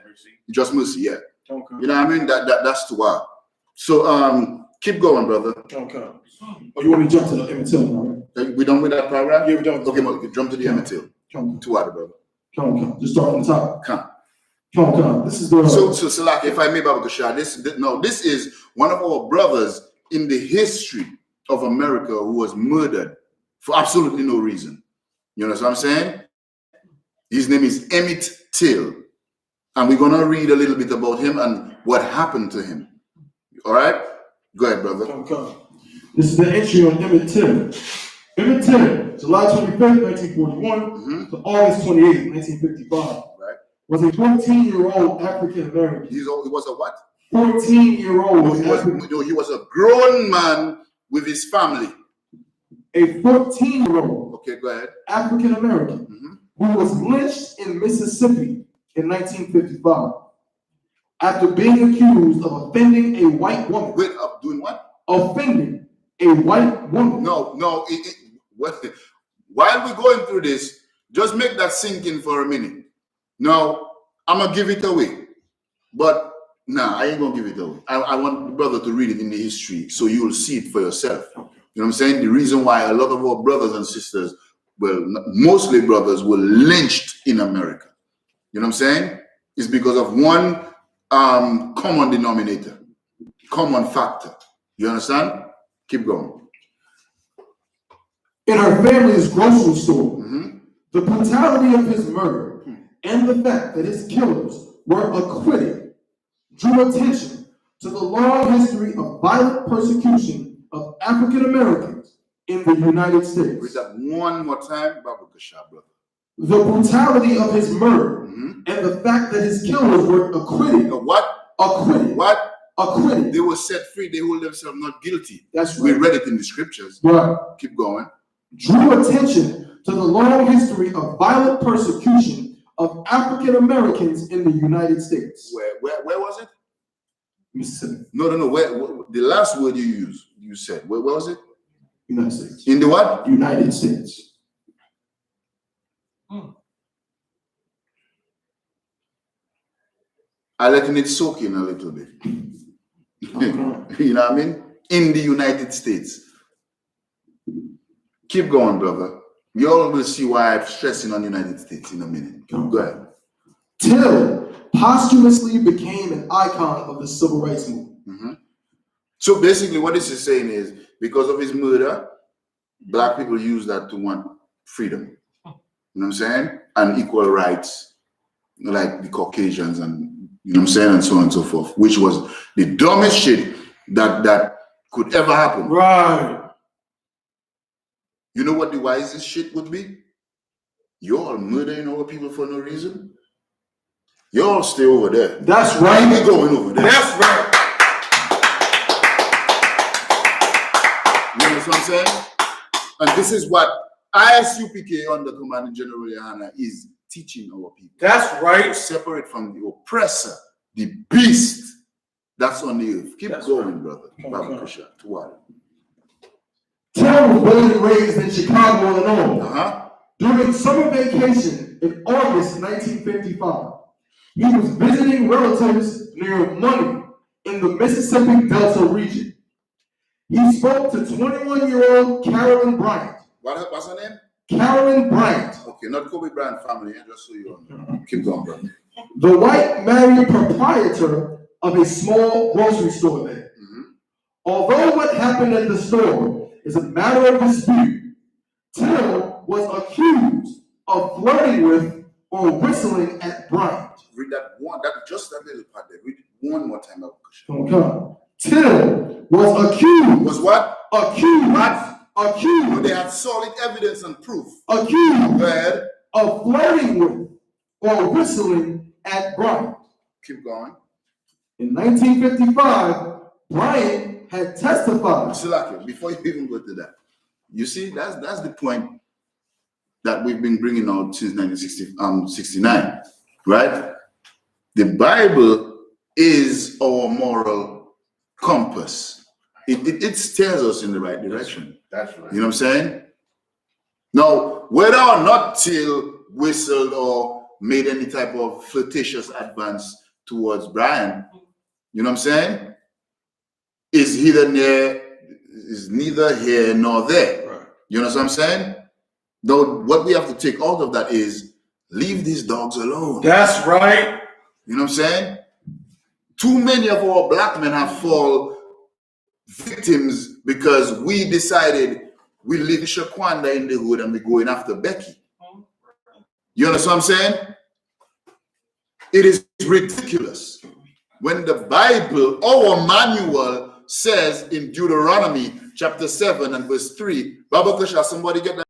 Just Mercy, yeah. You know what I mean? That's too wild. So keep going, brother. Okay. Oh, you want me to jump to the Emmett Till? We done with that paragraph? Yeah, we done. Okay, well, jump to the Emmett Till. Too wild, brother. Come. Just start from the top. Come. This is the So like, if I may, Baba Kashar, this is one of our brothers in the history of America who was murdered for absolutely no reason. You know what I'm saying? His name is Emmett Till. And we're going to read a little bit about him and what happened to him. All right? Go ahead, brother. Come. This is the entry on Emmett Till. Emmett Till, July 25th, 1941 to August 28th, 1955. Right. Was a 14-year-old African American. He was a what? 14-year-old. He was a grown man with his family. A 14-year-old. Okay, go ahead. African American who was lynched in Mississippi in 1955 after being accused of offending a white woman. Wait, doing what? Offending a white woman. No. While we're going through this, just make that sink in for a minute. Now, I'm going to give it away. But, I ain't going to give it away. I want the brother to read it in the history so you will see it for yourself. You know what I'm saying? The reason why a lot of our brothers and sisters, well, mostly brothers, were lynched in America. You know what I'm saying? It's because of one common denominator, common factor. You understand? Keep going. In her family's grocery store, the brutality of his murder and the fact that his killers were acquitted drew attention to the long history of violent persecution of African Americans in the United States. Read that one more time, Baba Kasha, brother. The brutality of his murder and the fact that his killers were acquitted. What? Acquitted. What? Acquitted. They were set free. They hold themselves not guilty. That's right. We read it in the scriptures. Right. Keep going. Drew attention to the long history of violent persecution of African Americans in the United States. Where was it? Mississippi. No. Where the last word you said. Where was it? United States. In the what? United States. I letting it soak in a little bit. You know what I mean? In the United States. Keep going, brother. You all will see why I'm stressing on the United States in a minute. Go ahead. Till posthumously became an icon of the civil rights movement. So basically what this is saying is, because of his murder, Black people use that to want freedom. You know what I'm saying? And equal rights, like the Caucasians and, you know what I'm saying, and so on and so forth, which was the dumbest shit that could ever happen. Right. You know what the wisest shit would be? You're all murdering our people for no reason. You all stay over there. That's right. We're going over there. That's right. You know what I'm saying? And this is what Isupk under Commanding General Yohana is teaching our people. That's To right. separate from the oppressor, the beast that's on the earth. Keep That's going, brother. Okay. Baba Kusha, Tuwala. Till was born and raised in Chicago, Illinois. Uh-huh. During summer vacation in August 1955, he was visiting relatives near Money in the Mississippi Delta region. He spoke to 21-year-old Carolyn Bryant. What's her name? Carolyn Bryant, Okay, not Kobe Bryant family, just so you know. Keep going, brother. the white married proprietor of a small grocery store there. Mm-hmm. Although what happened at the store is a matter of dispute, Till was accused of flirting with or whistling at Bryant. Read that one, just that little part there. Read it one more time, Baba Kusha. Okay. Till was accused. Was what? Accused. But Accused. they had solid evidence and proof. Accused Go ahead. of flirting with or whistling at Bryant. Keep going. In 1955, Bryant had testified. Silaki, before you even go to that, you see, that's the point that we've been bringing out since 1969, right? The Bible is our moral compass. It steers us in the right direction. That's right. You know what I'm saying? Now, whether or not Till whistled or made any type of flirtatious advance towards Brian, you know what I'm saying? Is neither here nor there. Right. You know what I'm saying? Though what we have to take out of that is leave these dogs alone. That's right. You know what I'm saying? Too many of our black men have fallen victims because we decided we leave Shaquanda in the hood and we're going after Becky. You understand what I'm saying? It is ridiculous. When the Bible, our manual, says in Deuteronomy chapter 7 and verse 3, Baba Kusha, somebody get that?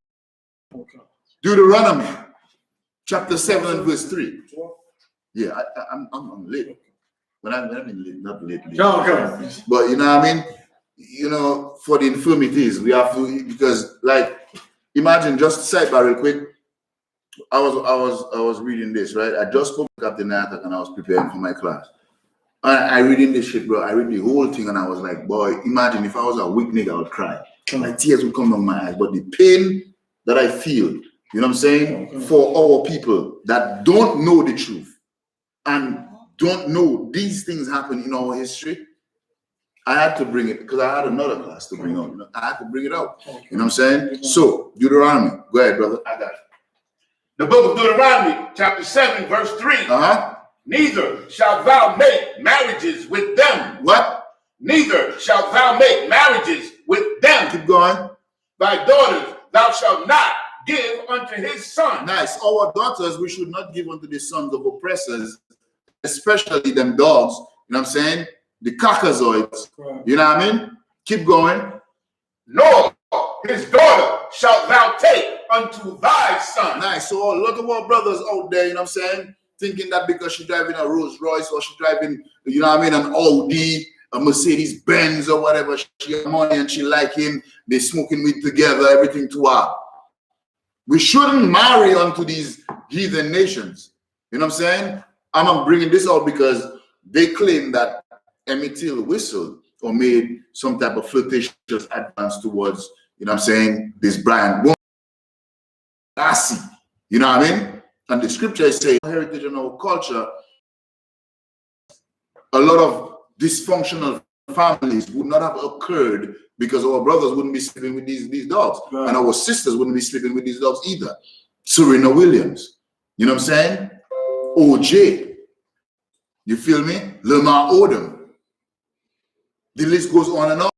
Okay. Deuteronomy chapter 7 and verse 3. Yeah, I'm late. When I mean late, not late. Okay. But you know what I mean? You know, for the infirmities, we have to, because like, imagine, just sidebar real quick. I was reading this, right? I just spoke to Captain Natak and I was preparing for my class. And I reading this shit, bro. I read the whole thing and I was like, boy, imagine if I was a weak nigga, I would cry. My tears would come down my eyes. But the pain that I feel, you know what I'm saying, for our people that don't know the truth and don't know these things happen in our history, I had to bring it because I had another class to bring out. I had to bring it out. You know what I'm saying? So, Deuteronomy. Go ahead, brother. I got it. The book of Deuteronomy, chapter 7, verse 3. Uh-huh. Neither shalt thou make marriages with them. What? Neither shalt thou make marriages with them. Keep going. Thy daughters thou shalt not give unto his son. Nice. Our daughters, we should not give unto the sons of oppressors, especially them dogs. You know what I'm saying? The caucasoids. You know what I mean? Keep going. Nor his daughter shalt thou take unto thy son. Nice. So a lot of our brothers out there, you know what I'm saying, thinking that because she's driving a Rolls Royce or she's driving, you know what I mean, an Audi, a Mercedes Benz or whatever, she has money and she like him, they smoking weed together, everything to her. We shouldn't marry onto these heathen nations. You know what I'm saying? I'm bringing this out because they claim that Emmett Till whistled or made some type of flirtatious advance towards, you know what I'm saying, this Brian woman. You know what I mean? And the scriptures say heritage and our culture, a lot of dysfunctional families would not have occurred because our brothers wouldn't be sleeping with these dogs. Right. And our sisters wouldn't be sleeping with these dogs either. Serena Williams, you know what I'm saying? OJ, you feel me? Lamar Odom. The list goes on and on.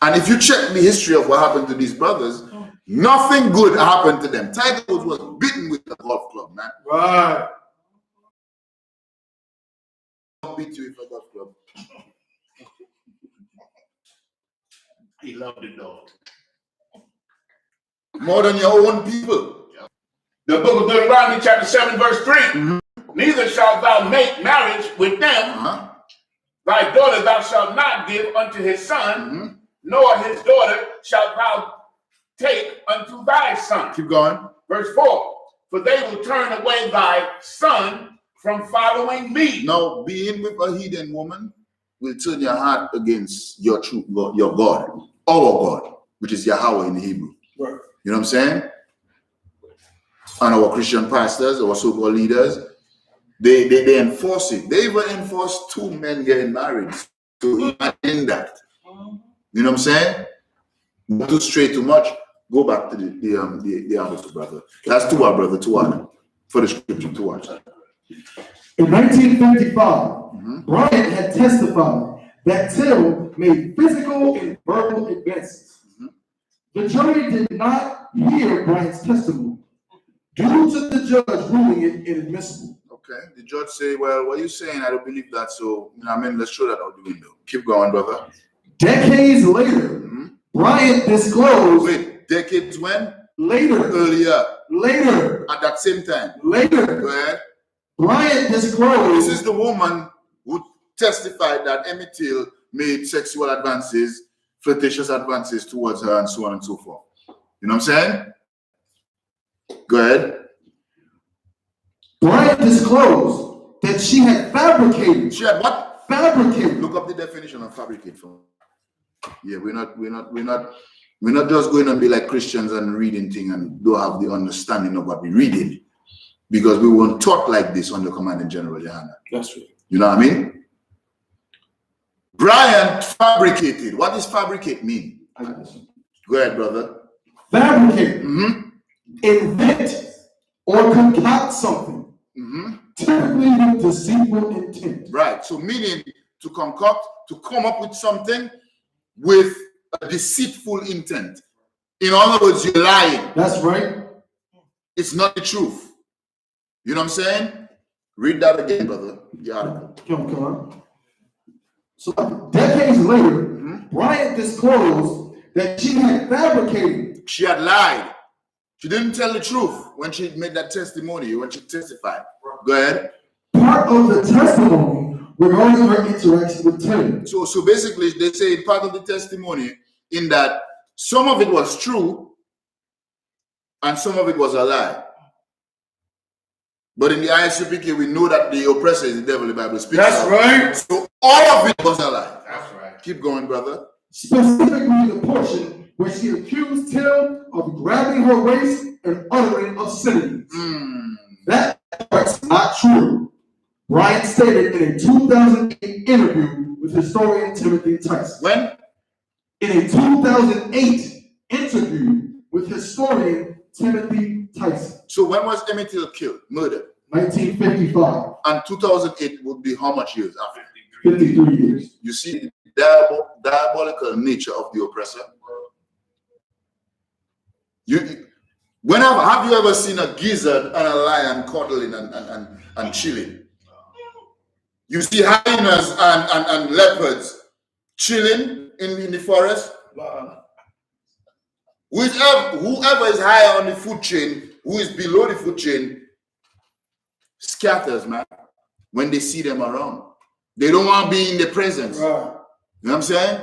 And if you check the history of what happened to these brothers, nothing good happened to them. Tiger Woods was beaten with a golf club, man. Right. I'll beat you with a golf club. He loved it though. More than your own people. The book of Deuteronomy, chapter 7, verse 3. Neither shalt thou make marriage with them. Thy daughter thou shalt not give unto his son, nor his daughter shalt thou take unto thy son. Keep going. Verse 4. For they will turn away thy son from following me. Now, being with a heathen woman will turn your heart against your true God, your God, our God, which is Yahweh in Hebrew. Right. You know what I'm saying? And our Christian pastors, our so-called leaders, they enforce it. They even enforce two men getting married. So imagine that. You know what I'm saying? Not too straight too much. Go back to the other two, brother. That's two, our brother, two other. For the scripture to watch. In 1955, Bryant had testified that Till made physical and verbal advances. The jury did not hear Bryant's testimony due to the judge ruling it inadmissible. Okay. The judge say, well, what are you saying? I don't believe that. So, you know what I mean? Let's throw that out the window. Keep going, brother. Decades later, Bryant disclosed. Wait, decades when? Later. Earlier. Later. At that same time. Later. Go ahead. Bryant disclosed. This is the woman who testified that Emmett Till made sexual advances, flirtatious advances towards her, and so on and so forth. You know what I'm saying? Go ahead. Bryant disclosed that she had fabricated. She had what? Fabricated. Look up the definition of fabricate for me. Yeah, we're not just going to be like Christians and reading things and don't have the understanding of what we're reading. Because we weren't taught like this under Commanding General Johanna. That's right. You know what I mean? Bryant fabricated. What does fabricate mean? Go ahead, brother. Fabricate. Invent or concoct something. Typically with deceitful intent. Right. So meaning to concoct, to come up with something with a deceitful intent. In other words, you're lying. That's right. It's not the truth. You know what I'm saying? Read that again, brother. The article. Come on. So decades later, Bryant disclosed that she had fabricated. She had lied. She didn't tell the truth when she made that testimony, when she testified. Go ahead. Part of the testimony regarding her interaction with Till. So basically, they say part of the testimony in that some of it was true and some of it was a lie. But in the Isupk, we know that the oppressor is the devil, the Bible speaks. That's right. So all of it was a lie. That's right. Keep going, brother. Specifically the portion where she accused Till of grabbing her waist and uttering obscenities. That part's not true. Bryant stated in a 2008 interview with historian Timothy Tyson. When? In a 2008 interview with historian Timothy Tyson. So when was Emmett Till killed, murdered? 1955. And 2008 would be how much years after? 53 years. You see the diabolical nature of the oppressor. Have you ever seen a gizzard and a lion cuddling and chilling? You see hyenas and leopards chilling in the forest. Whoever is higher on the food chain, who is below the food chain, scatters, man, when they see them around. They don't want to be in their presence. Right. You know what I'm saying?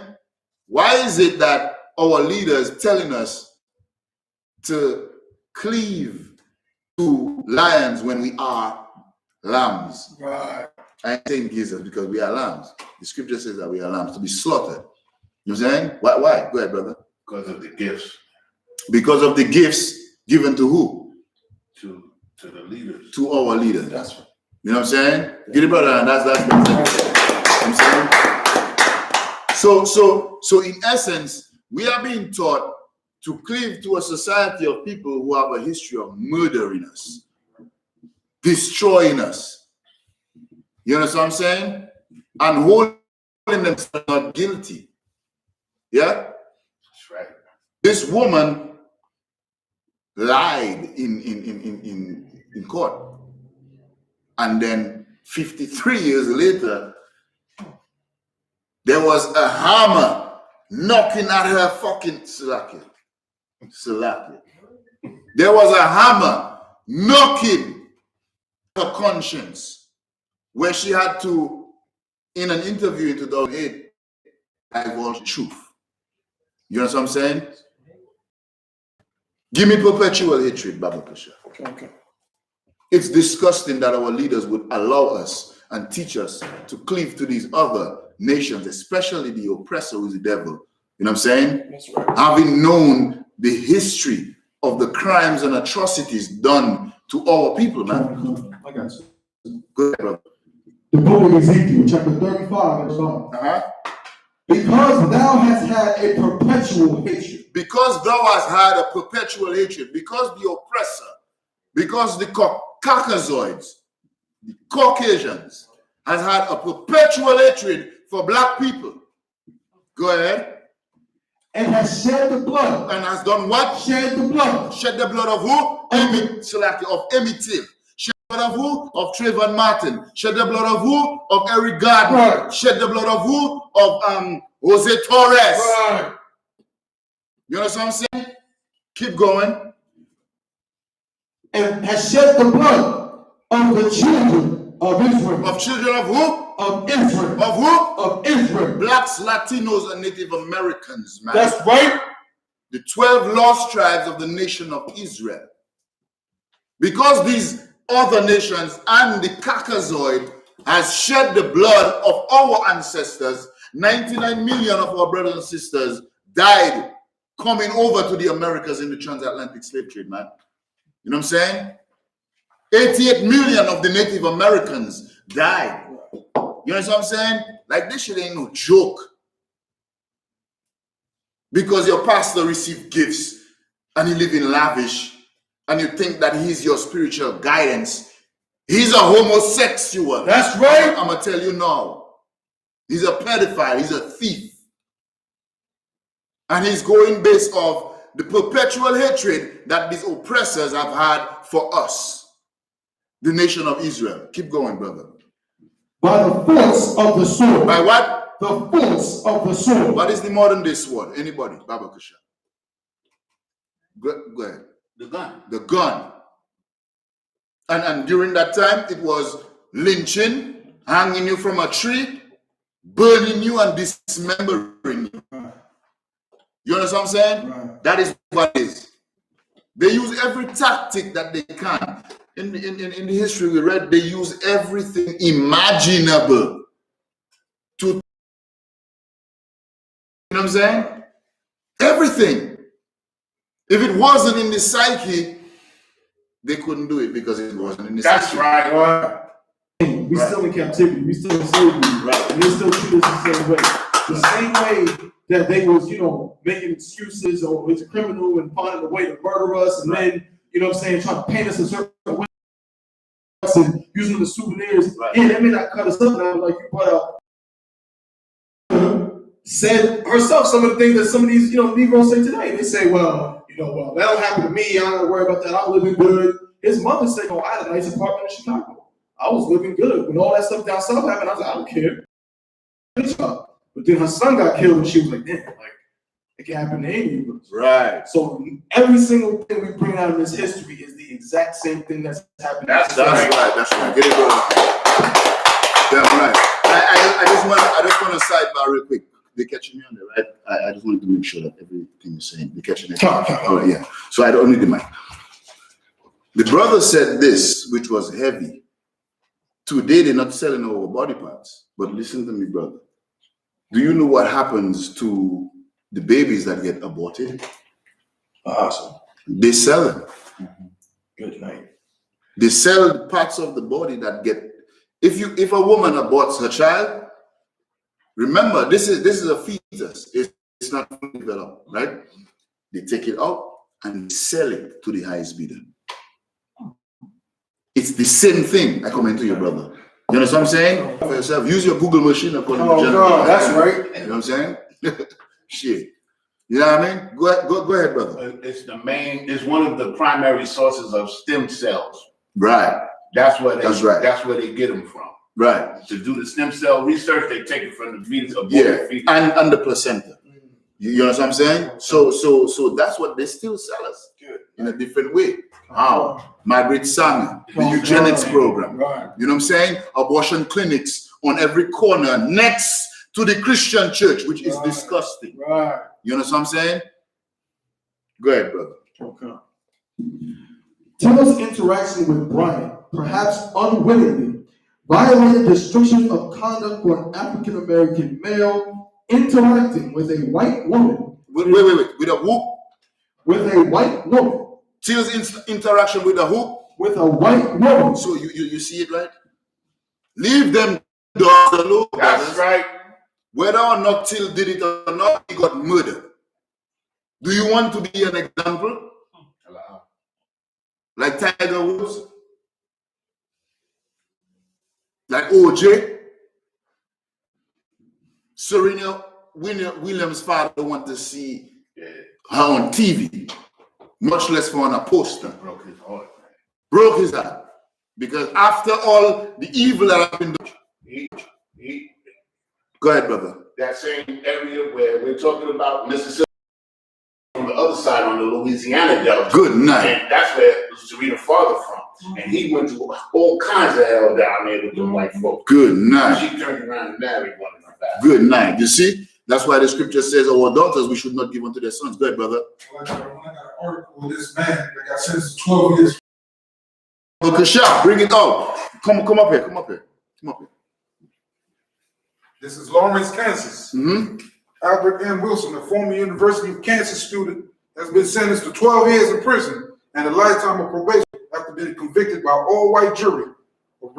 Why is it that our leaders telling us to cleave to lions when we are lambs? Right. I ain't saying gizzards because we are lambs. The scripture says that we are lambs to be slaughtered. You know what I'm saying? Why? Go ahead, brother. Because of the gifts. Because of the gifts given to who? To the leaders. To our leaders. That's right. You know what I'm saying? Get it, brother, and that's what I'm saying. So in essence, we are being taught to cleave to a society of people who have a history of murdering us, destroying us. You understand what I'm saying? And holding themselves not guilty. Yeah? This woman lied in court. And then 53 years later, there was a hammer knocking at her fucking Salakia. There was a hammer knocking her conscience, where she had to, in an interview in 2008, divulge the truth. You know what I'm saying? Give me perpetual hatred, Baba Kasha. Okay. It's disgusting that our leaders would allow us and teach us to cleave to these other nations, especially the oppressor who is the devil. You know what I'm saying? That's right. Having known the history of the crimes and atrocities done to our people, man. I got you. Go ahead, brother. The book of Ezekiel, chapter 35, verse 1. Because thou hast had a perpetual hatred. Because thou hast had a perpetual hatred, because the oppressor, because the Caucasoids, the Caucasians, has had a perpetual hatred for black people. Go ahead. And has shed the blood. And has done what? Shed the blood. Shed the blood of who? Of Emmett Till. Shed the blood of who? Of Trayvon Martin. Shed the blood of who? Of Eric Gardner. Right. Shed the blood of who? Of Jose Torres. Right. You understand what I'm saying? Keep going. And has shed the blood of the children of Israel. Of children of who? Of Israel. Of who? Of Israel. Blacks, Latinos, and Native Americans, man. That's right. The 12 lost tribes of the nation of Israel. Because these other nations and the Caucasoid has shed the blood of our ancestors, 99 million of our brothers and sisters died coming over to the Americas in the transatlantic slave trade, man. You know what I'm saying? 88 million of the Native Americans died. You know what I'm saying? Like, this shit ain't no joke. Because your pastor received gifts and he live in lavish and you think that he's your spiritual guidance. He's a homosexual. That's right. I'm going to tell you now. He's a pedophile. He's a thief. And he's going based off the perpetual hatred that these oppressors have had for us, the nation of Israel. Keep going, brother. By the force of the sword. By what? The force of the sword. What is the modern day sword? Anybody? Baba Kusha. Go ahead. The gun. The gun. And during that time, it was lynching, hanging you from a tree, burning you and dismembering you. You understand what I'm saying? Right. That is what it is. They use every tactic that they can. In the history we read, they use everything imaginable to, you know what I'm saying? Everything. If it wasn't in the psyche, they couldn't do it because it wasn't in the That's psyche. right. We still in captivity. We still in slavery. Right. And they still treat us the same way. The same way that they was, making excuses or it's a criminal and finding a way to murder us and then, trying to paint us a certain way and using the souvenirs. Right. Yeah, they may not cut us up now, like you brought up. Said herself some of the things that some of these, Negroes say today. They say, well, that don't happen to me. I don't gotta worry about that. I'm living good. His mother said, I had a nice apartment in Chicago. I was living good. When all that stuff down south happened, I was like, I don't care. Good job. But then her son got killed and she was like, damn, it can happen to any of us. Right. So every single thing we bring out in this history is the exact same thing that's happening. That's right. That's right. Get it, brother. Damn right. I just want to sidebar real quick. They catching me on there, right? I just wanted to make sure that everything you're saying, they catching it. Oh yeah. So I don't need the mic. The brother said this, which was heavy. Today they're not selling our body parts, but listen to me, brother. Do you know what happens to the babies that get aborted? Awesome. They sell them. Good night. They sell the parts of the body that get. If a woman aborts her child, remember this is a fetus. It's not fully developed, right? They take it out and sell it to the highest bidder. It's the same thing. I comment to you, brother. You know what I'm saying? For yourself, use your Google machine according to God, that's right. You know what I'm saying? Shit. You know what I mean? Go ahead, brother. It's one of the primary sources of stem cells. Right. That's where they get them from. Right. To do the stem cell research, they take it from the fetus of and the placenta. You know what I'm saying? So that's what they still sell us in a different way. Margaret Sanger, the eugenics program. Right. You know what I'm saying? Abortion clinics on every corner next to the Christian church, which is disgusting. Right. You know what I'm saying? Go ahead, brother. Okay. Taylor's interaction with Brian, perhaps unwittingly, violated the restrictions of conduct for an African American male interacting with a white woman. Wait. With a who? With a white woman. Till's interaction with a who? With a white woman. So you see it, right? Leave them dogs alone. That's right. Whether or not Till did it or not, he got murdered. Do you want to be an example? Like Tiger Woods? Like OJ? Serena Williams' father want to see her on TV, much less for on a poster. Broke his heart. Broke his heart. Because after all the evil that happened, go ahead, brother. That same area where we're talking about Mississippi, on the other side, on the Louisiana Delta. Good night. And that's where Serena's father from. And he went through all kinds of hell down there with the white folks. Good night. She turned around and married one of them back. Good night. You see? That's why the scripture says our daughters we should not give unto their sons. Go ahead, brother. Well, I got an article with this man that got sentenced to 12 years. Okay, Sharp, bring it out. Come up here. This is Lawrence, Kansas. Mm-hmm. Albert M. Wilson, a former University of Kansas student, has been sentenced to 12 years in prison and a lifetime of probation after being convicted by all-white jury of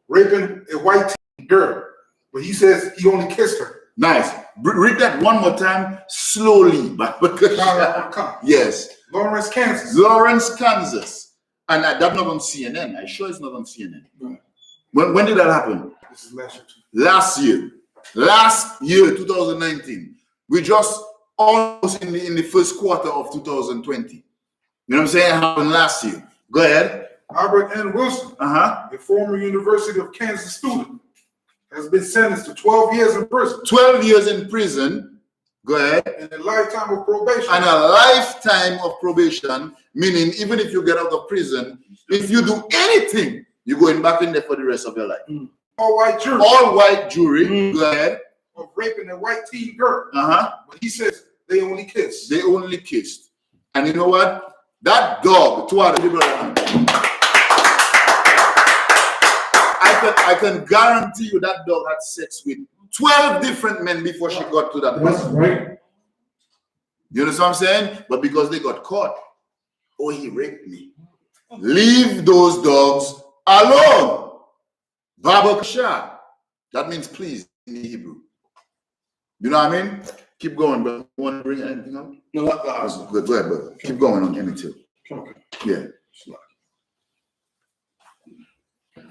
raping a white teen girl. But he says he only kissed her. Nice. Read that one more time slowly. Yes. Lawrence, Kansas. Lawrence, Kansas. And that's not on CNN. I'm sure it's not on CNN. Right. When did that happen? This is last year. Last year, 2019. We just almost in the first quarter of 2020. You know what I'm saying? It happened last year. Go ahead. Albert N. Wilson, a former University of Kansas student, has been sentenced to 12 years in prison. 12 years in prison. Go ahead. And a lifetime of probation. And a lifetime of probation, meaning even if you get out of prison, if you do anything, you're going back in there for the rest of your life. All-white jury. All-white jury. Go ahead. Of raping a white teen girl. But he says they only kissed. They only kissed. And you know what? That dog, I can guarantee you that dog had sex with 12 different men before she got to that That's person. right. You understand what I'm saying? But because they got caught, oh, he raped me. Leave those dogs alone. Babakasha. That means please in Hebrew. You know what I mean? Keep going, brother. You want to bring anything up? No, Go ahead, brother. Keep going on anything. okay. Yeah.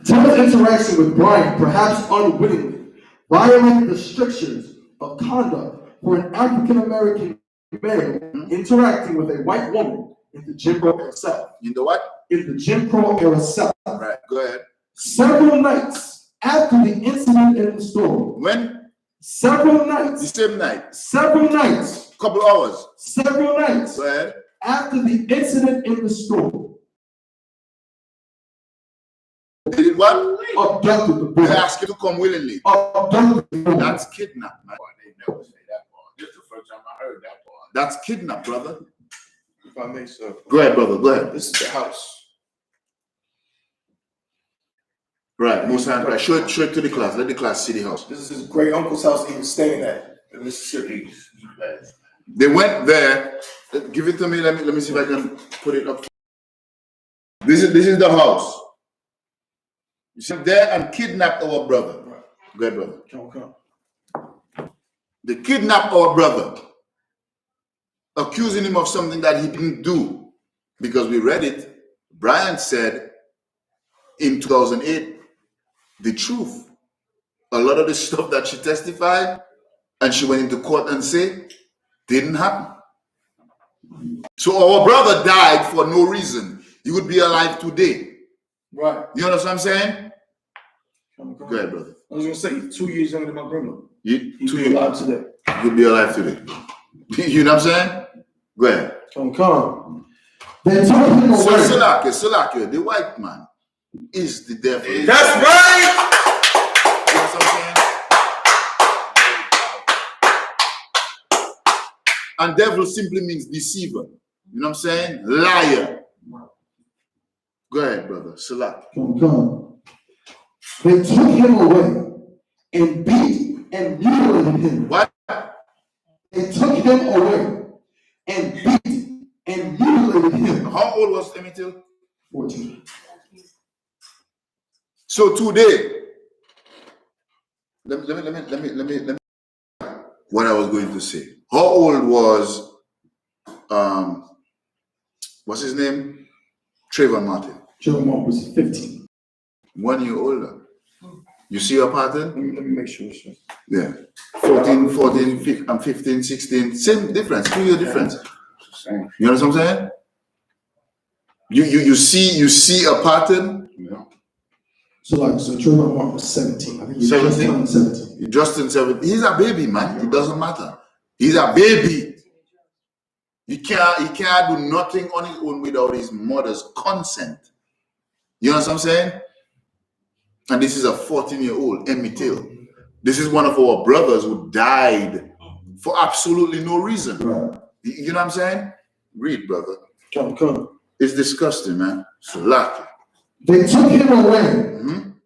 Taylor's interaction with Brian, perhaps unwittingly, violated the strictures of conduct for an African American male interacting with a white woman in the Jim Crow era South. In the what? In the Jim Crow era South. Right. Go ahead. Several nights after the incident in the store. When? Several nights. The same night. Several nights. Couple hours. Several nights. Go ahead. After the incident in the store. They did what? Abducted the boy. They asked you to come willingly. Abducted the boy. That's kidnap, man. They never say that part. This is the first time I heard that part. That's kidnap, brother. If I may, sir. Go ahead, brother. Go ahead. This is the house. Right. Most time, right. Show it to the class. Let the class see the house. This is his great uncle's house he was staying at in Mississippi. They went there. Give it to me. Let me see if I can put it up. This is the house. You see there and kidnapped our brother. Go ahead, brother. Okay. They kidnapped our brother, accusing him of something that he didn't do. Because we read it. Brian said in 2008 the truth. A lot of the stuff that she testified and she went into court and said, Didn't happen. So our brother died for no reason. He would be alive today. Right. You understand what I'm saying? Come Go ahead, brother. I was gonna say 2 years younger than my grandmother. You, He'd be alive today. You'd be alive today. You know what I'm saying? Go ahead. Come. They took him So away. Salakia, the white man is the devil. That's right. You know what I'm saying? And devil simply means deceiver. You know what I'm saying? Liar. Go ahead, brother. Salak. Come. They took him away and beat and mutilated him. What? They took him away and beat and mutilated him. How old was Emitil? 14. So today, let me what I was going to say. How old was what's his name? Trayvon Martin. Trayvon Martin was 15. 1 year older. You see a pattern? Let me make sure. Yeah. 14, 15, 16. Same difference, 2 year difference. You know what I'm saying? You see a pattern? Yeah. So Trayvon Martin was 17. I think he 17? just turned 17. He just turned 17. He's a baby, man. It doesn't matter. He's a baby. He can't do nothing on his own without his mother's consent. You know what I'm saying? And this is a 14-year-old, Emitil. This is one of our brothers who died for absolutely no reason. Right. You know what I'm saying? Read, brother. Come. It's disgusting, man. So lucky. They took him away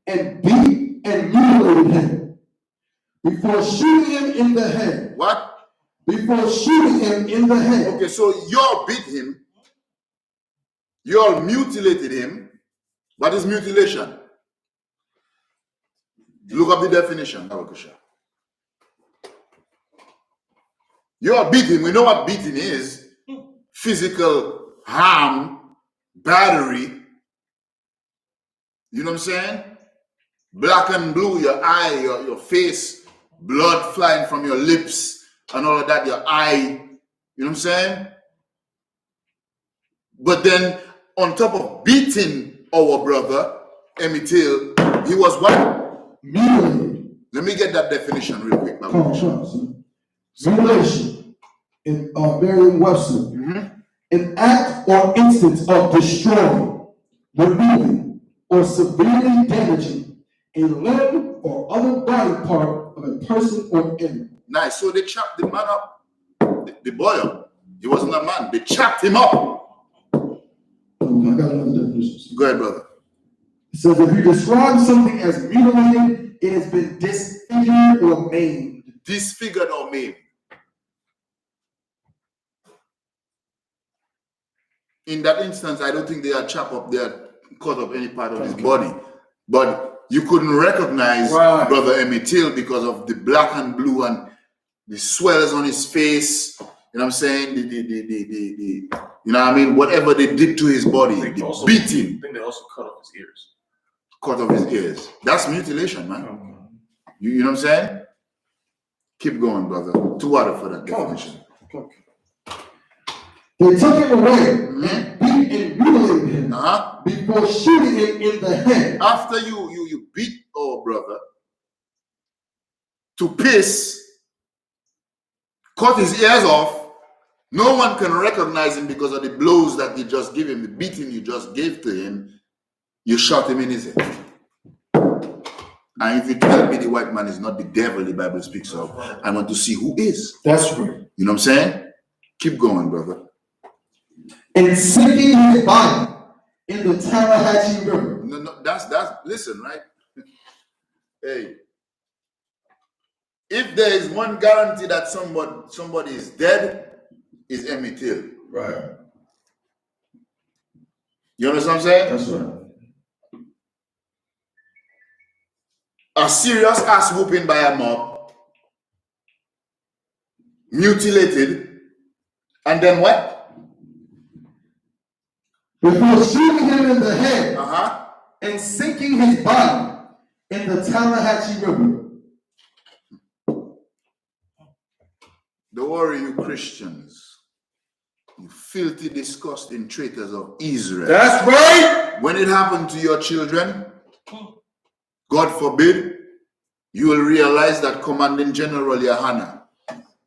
and beat and mutilated him before shooting him in the head. What? Before shooting him in the head. Okay, so y'all beat him. Y'all mutilated him. What is mutilation? Look up the definition. Y'all beat him. We know what beating is. Physical harm, battery. You know what I'm saying? Black and blue, your eye, your face, blood flying from your lips and all of that, your eye. You know what I'm saying? But then on top of beating our brother, Emitil, he was what? Mutilated. Let me get that definition real quick. Mutilation in Merriam-Webster. An act or instance of destroying, removing, or severely damaging a limb or other body part of a person or animal. Nice. So they chopped the man up, the boy up. He wasn't a man. They chopped him up. I got another definition. Go ahead, brother. It says if you describe something as mutilated, it has been disfigured or maimed. Disfigured or maimed. In that instance, I don't think they had chopped up, they had cut up any part of his body. But you couldn't recognize Brother Emitil because of the black and blue and the swells on his face. You know what I'm saying? You know what I mean? Whatever they did to his body, they beat him. I think they also cut off his ears. Cut off his ears. That's mutilation, man. You know what I'm saying? Keep going, brother. 2 out of for that definition. They took him away and beat and mutilated him before shooting him in the head. After you beat our brother to piss, cut his ears off, no one can recognize him because of the blows that you just gave him, the beating you just gave to him. You shot him in his head. And if you tell me the white man is not the devil the Bible speaks of, I want to see who is. That's right. You know what I'm saying? Keep going, brother. And sinking his body in the Tallahatchie River. No, that's listen, right? Hey, if there is one guarantee that somebody is dead, is Emitil. Right. You understand what I'm saying? That's right. A serious ass whooping by a mob, mutilated, and then what? Before shooting him in the head and sinking his body in the Tallahatchie River. Don't worry, you Christians. You filthy, disgusting traitors of Israel. That's right. When it happened to your children, God forbid, you will realize that Commanding General Yahana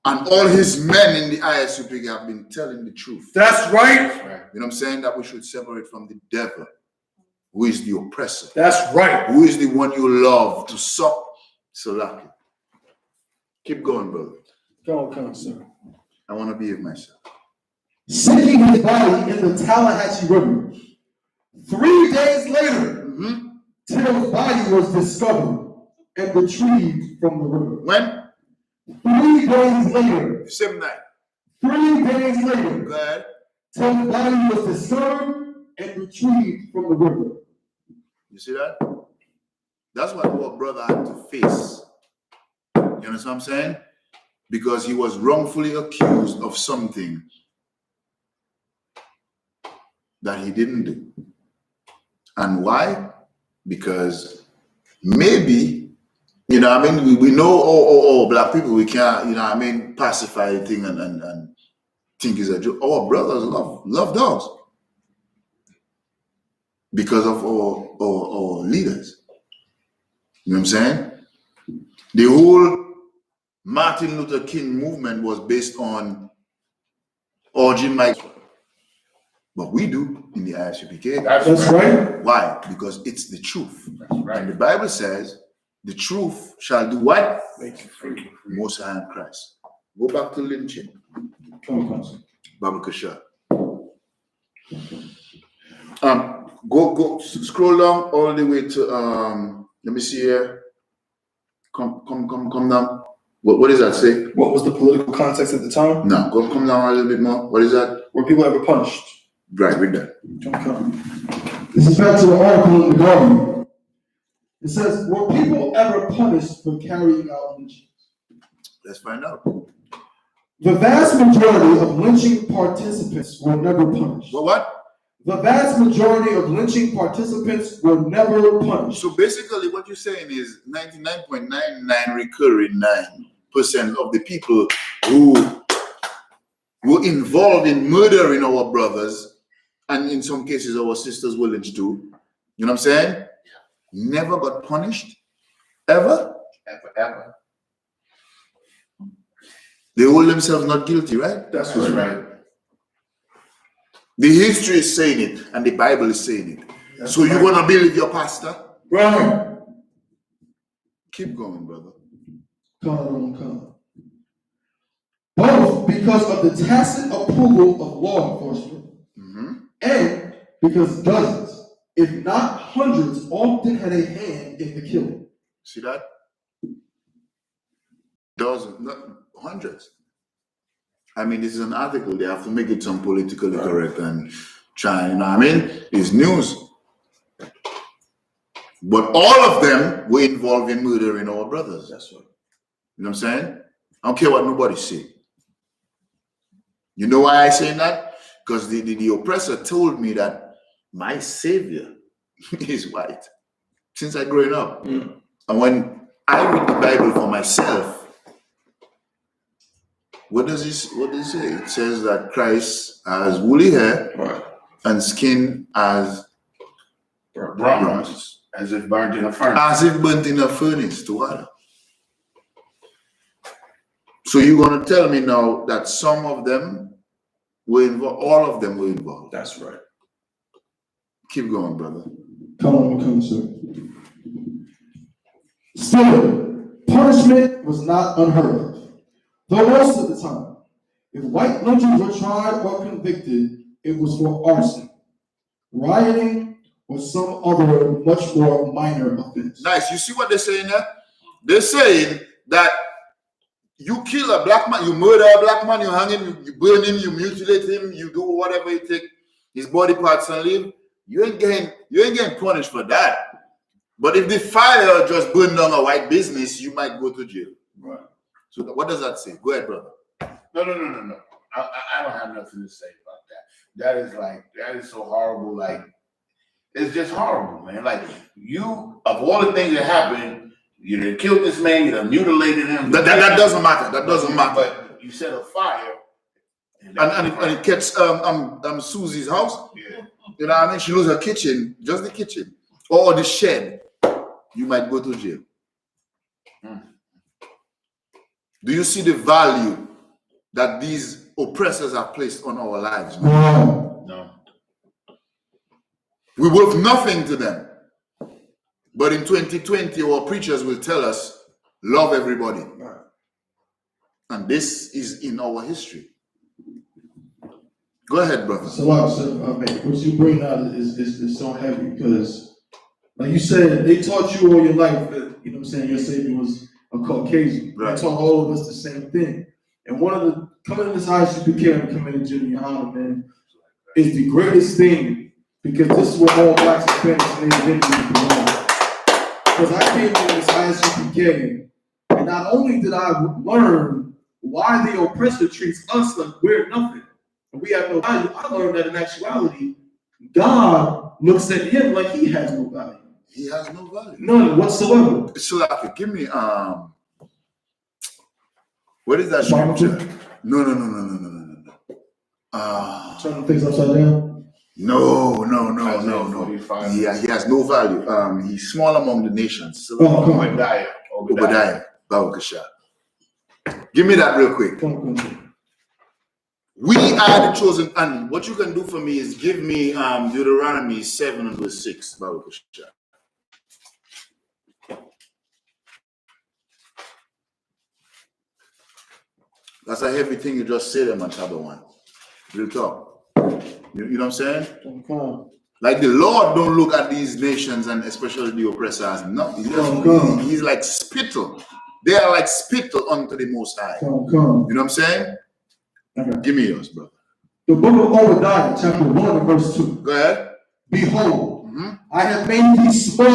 and all his men in the Isupk have been telling the truth. That's right. You know what I'm saying? That we should separate from the devil, who is the oppressor. That's right. Who is the one you love to suck? Salaki. Keep going, brother. Go on, sir. I want to behave myself. Sinking his body in the Tallahatchie River. 3 days later, Till's body was discovered and retrieved from the river. When? 3 days later. Same night. 3 days later, Go ahead. Till's body was discovered and retrieved from the river. You see that? That's what our brother had to face. You understand what I'm saying? Because he was wrongfully accused of something that he didn't do. And why? Because maybe, you know what I mean, we know, black people, we can't, you know what I mean, pacify the thing and think it's a joke. Our brothers love dogs because of our leaders. You know what I'm saying? The whole Martin Luther King movement was based on urging my, but we do in the Isupk. That's right. Why? Because it's the truth. That's right. And the Bible says the truth shall do what? Make you free. Most High in Christ. Go back to lynching. Come on, sir. Baba Kasha. Go scroll down all the way to let me see here. Come down. What does that say? What was the political context at the time? No, come down a little bit more. What is that? Were people ever punished? Right, read that. This is back to the article in the Guardian. It says, were people ever punished for carrying out lynchings? Let's find out. The vast majority of lynching participants were never punished. What? The vast majority of lynching participants were never punished. So basically what you're saying is 99.99 recurring 9% of the people who were involved in murdering our brothers, and in some cases our sisters were lynched too, you know what I'm saying? Yeah. Never got punished? Ever? Ever. They hold themselves not guilty, right? That's right. The history is saying it, and the Bible is saying it. That's so right. you want to believe your pastor? Right. Keep going, brother. Come. Both because of the tacit approval of law enforcement and because dozens, if not hundreds, often had a hand in the killing. See that? Dozens, not hundreds. I mean, this is an article. They have to make it some politically correct and try, you know what I mean? It's news. But all of them were involved in murdering our brothers. That's right. You know what I'm saying? I don't care what nobody say. You know why I say that? Because the oppressor told me that my savior is white since I growing up. And when I read the Bible for myself, what does it say? It says that Christ has woolly hair and skin as bronze. As if burnt in a furnace. As if burnt in a furnace to water. So you're going to tell me now that some of them were involved, all of them were involved. That's right. Keep going, brother. Come, sir. Still, punishment was not unheard of. Though most of the time, if white lynchers were tried or convicted, it was for arson, rioting, or some other much more minor offense. Nice. You see what they're saying there? They're saying that you kill a black man, you murder a black man, you hang him, you burn him, you mutilate him, you do whatever you take his body parts and leave. You ain't getting punished for that. But if the fire just burned down a white business, you might go to jail. Right. So what does that say? Go ahead, brother. No. I don't have nothing to say about that. That is so horrible. Like, it's just horrible, man. Like, you, of all the things that happened, you done killed this man, you done mutilated him. That doesn't matter. That doesn't matter. you set a fire. And it catch Susie's house. Yeah. You know what I mean? She lose her kitchen, just the kitchen, or the shed. You might go to jail. Do you see the value that these oppressors have placed on our lives? Man? No. We worth nothing to them. But in 2020, our preachers will tell us, love everybody. And this is in our history. Go ahead, brother. So, what you bring out is so heavy because, like you said, they taught you all your life that, you know what I'm saying, your Savior was a Caucasian. Right. They taught all of us the same thing. And one of the, coming to this Isupk and coming to junior honor, man, is the greatest thing because this is where all blacks, Hispanics, and Native Indians belong. Because I came to this Isupk, and not only did I learn why the oppressor treats us like we're nothing, and we have no value, I learned that in actuality, God looks at him like he has no value. He has no value. None whatsoever. So like, give me what is that scripture? No. Turning things upside down. No. Isaiah Yeah, he has no value. He's small among the nations. So Obadiah. Obadiah. Barakasha. Give me that real quick. Come. We are the chosen, and what you can do for me is give me Deuteronomy 7 and verse 6. Barakasha. That's a heavy thing you just said, man, Taba one. Real talk. You know what I'm saying? Come. Like the Lord don't look at these nations and especially the oppressor as nothing. He's like spittle. They are like spittle unto the Most High. Come. You know what I'm saying? Okay. Give me yours, brother. The book of Obadiah, chapter 1 and verse 2. Go ahead. Behold, I have made thee small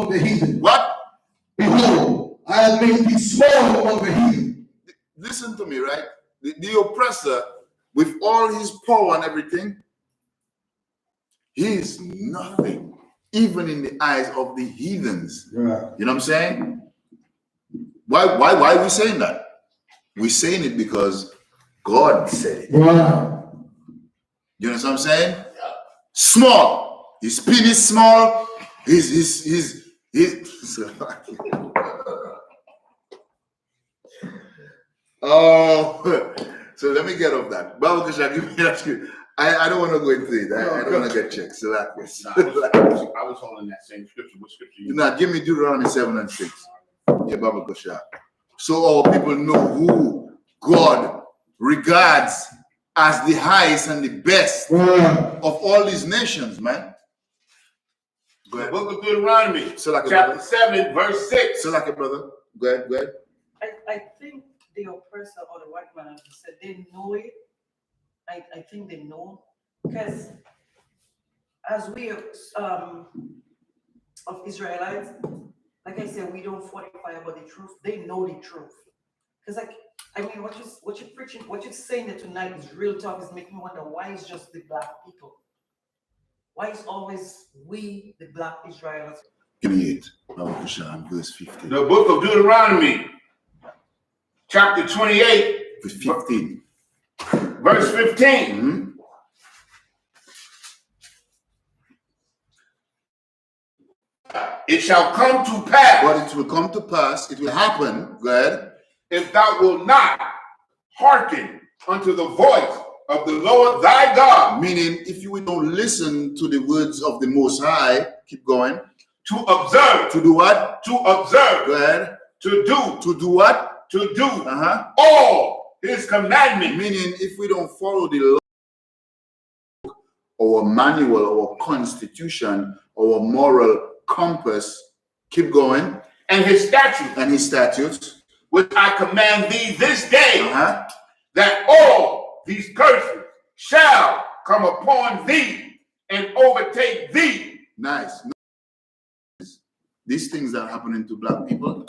among the heathen. What? Behold, I have made thee small among the heathen. Listen to me, right? The oppressor, with all his power and everything, he is nothing, even in the eyes of the heathens. Right. You know what I'm saying? Why are we saying that? We're saying it because God said it. Right. You know what I'm saying? Small. His penis small. His Oh, so let me get off that. Baba Kasha, give me that. I don't want to go into it. I don't want to get checked. So like this. I was holding that same scripture. What scripture you? Now give me Deuteronomy 7 and 6. Yeah, Baba Kasha. So our people know who God regards as the highest and the best of all these nations, man. Go ahead. The book of Deuteronomy, So like chapter 7, verse 6. So like a brother. Go ahead. I think the oppressor or the white man, as you said, they know it. I think they know because as we of Israelites, like I said, we don't fortify about the truth. They know the truth. Because I mean, what you're preaching, what you're saying there tonight is real talk. Is making me wonder why it's just the black people. Why is always we, the black Israelites? Give me it. Verse 15. The book of Deuteronomy, chapter 28, Verse 15. verse 15. It shall come to pass. But it will come to pass, it will happen, go ahead, if thou wilt not hearken unto the voice of the Lord thy God. meaning if you don't listen to the words of the Most High, keep going, To observe. to do what? To observe. Go ahead. To do. To do what? To do All his commandments. Meaning if we don't follow the law, our manual, our constitution, our moral compass, keep going, And his statutes, and his statutes, which I command thee this day, that all these curses shall come upon thee and overtake thee. Nice. These things that are happening to black people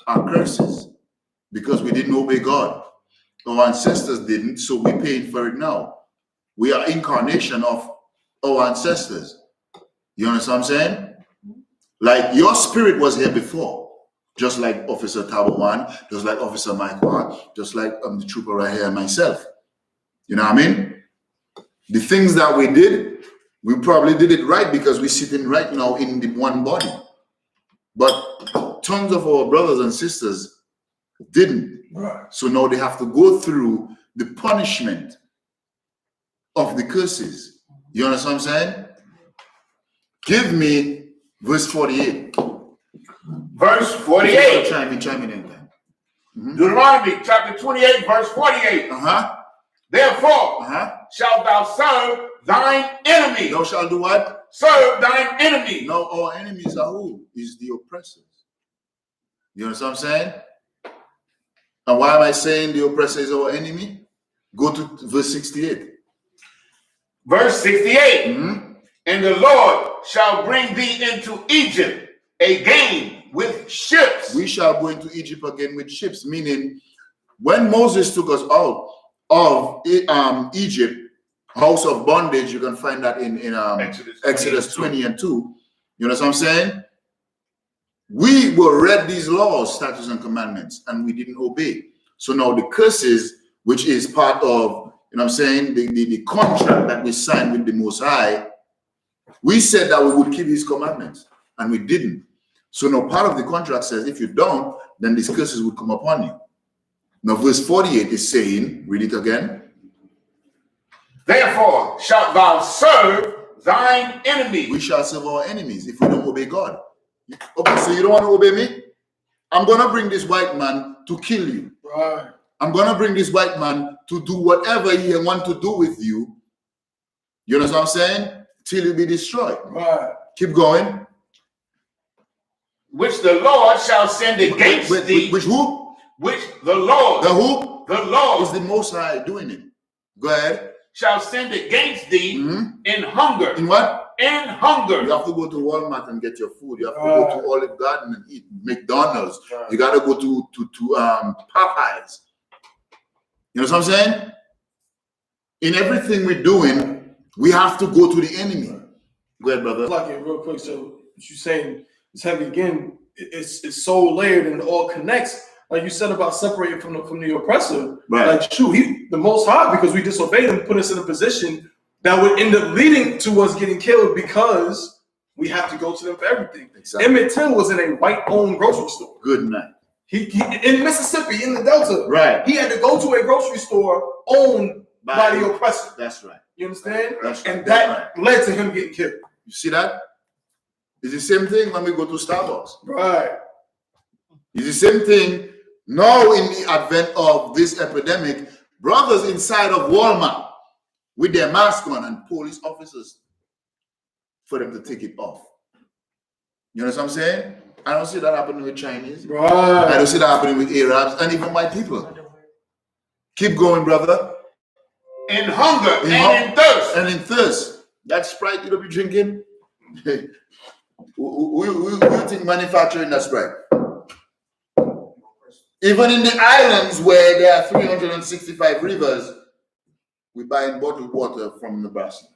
are curses because we didn't obey God. Our ancestors didn't, so we're paying for it now. We are incarnation of our ancestors. You understand what I'm saying? Like your spirit was here before. just like Officer Tabawan, just like Officer Mike, just like the trooper right here, myself. You know what I mean? The things that we did, we probably did it right because we're sitting right now in the one body. But tons of our brothers and sisters didn't. Right. So now they have to go through the punishment of the curses. You understand what I'm saying? Give me verse 48. Verse 48. Chime in anytime. Deuteronomy chapter 28, verse 48. Therefore, shalt thou serve thine enemy. Thou shalt do what? Serve thine enemy. Now our enemies are who? Is the oppressors. You understand what I'm saying? And why am I saying the oppressor is our enemy? Go to verse 68. Verse 68. And the Lord shall bring thee into Egypt again with ships. We shall go into Egypt again with ships, meaning when Moses took us out of Egypt, house of bondage, you can find that in Exodus 20 and 2. You know what I'm saying? We were read these laws, statutes, and commandments, and we didn't obey. So now the curses, which is part of, you know what I'm saying, the contract that we signed with the Most High, we said that we would keep his commandments, and we didn't. So now part of the contract says, if you don't, then these curses would come upon you. Now verse 48 is saying, read it again. Therefore shalt thou serve thine enemy. We shall serve our enemies if we don't obey God. Okay, so you don't want to obey me? I'm going to bring this white man to kill you. Right. I'm going to bring this white man to do whatever he wants to do with you. You understand what I'm saying? Till you be destroyed. Right. Keep going. Which the Lord shall send against thee. Which who? Which the Lord. The who? The Lord. Is the Most High doing it. Go ahead. Shall send against thee in hunger. In what? In hunger. You have to go to Walmart and get your food. You have to go to Olive Garden and eat McDonald's. You got to go to Popeyes. You know what I'm saying? In everything we're doing, we have to go to the enemy. Go ahead, brother. Like it real quick. So what you're saying is heavy again. It's so layered and it all connects. Like you said about separating from the oppressor. Right. Like shoot, the Most High, because we disobeyed him, put us in a position that would end up leading to us getting killed because we have to go to them for everything. Exactly. Emmett Till was in a white-owned grocery store. Good night. He in Mississippi, in the Delta. Right. He had to go to a grocery store owned by the oppressor. That's right. You understand? That's right. And that led to him getting killed. You see that? It's the same thing when we go to Starbucks. Right. It's the same thing now in the advent of this epidemic. Brothers inside of Walmart with their mask on and police officers for them to take it off. You know what I'm saying? I don't see that happening with Chinese. Right. I don't see that happening with Arabs and even white people. Keep going, brother. In hunger and in thirst. And in thirst. That Sprite you don't be drinking? Who you think manufacturing that Sprite? Even in the islands where there are 365 rivers, we buy bottled water from Nebraska.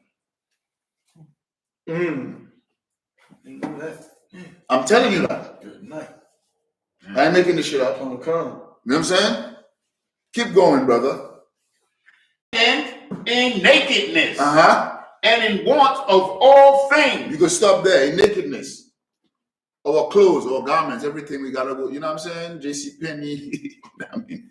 I'm telling you that. Good night. I ain't making this shit up. Come. You know what I'm saying? Keep going, brother. And in nakedness. And in want of all things. You can stop there. In nakedness. Our clothes, our garments, everything we gotta go. You know what I'm saying? JC Penney. I mean,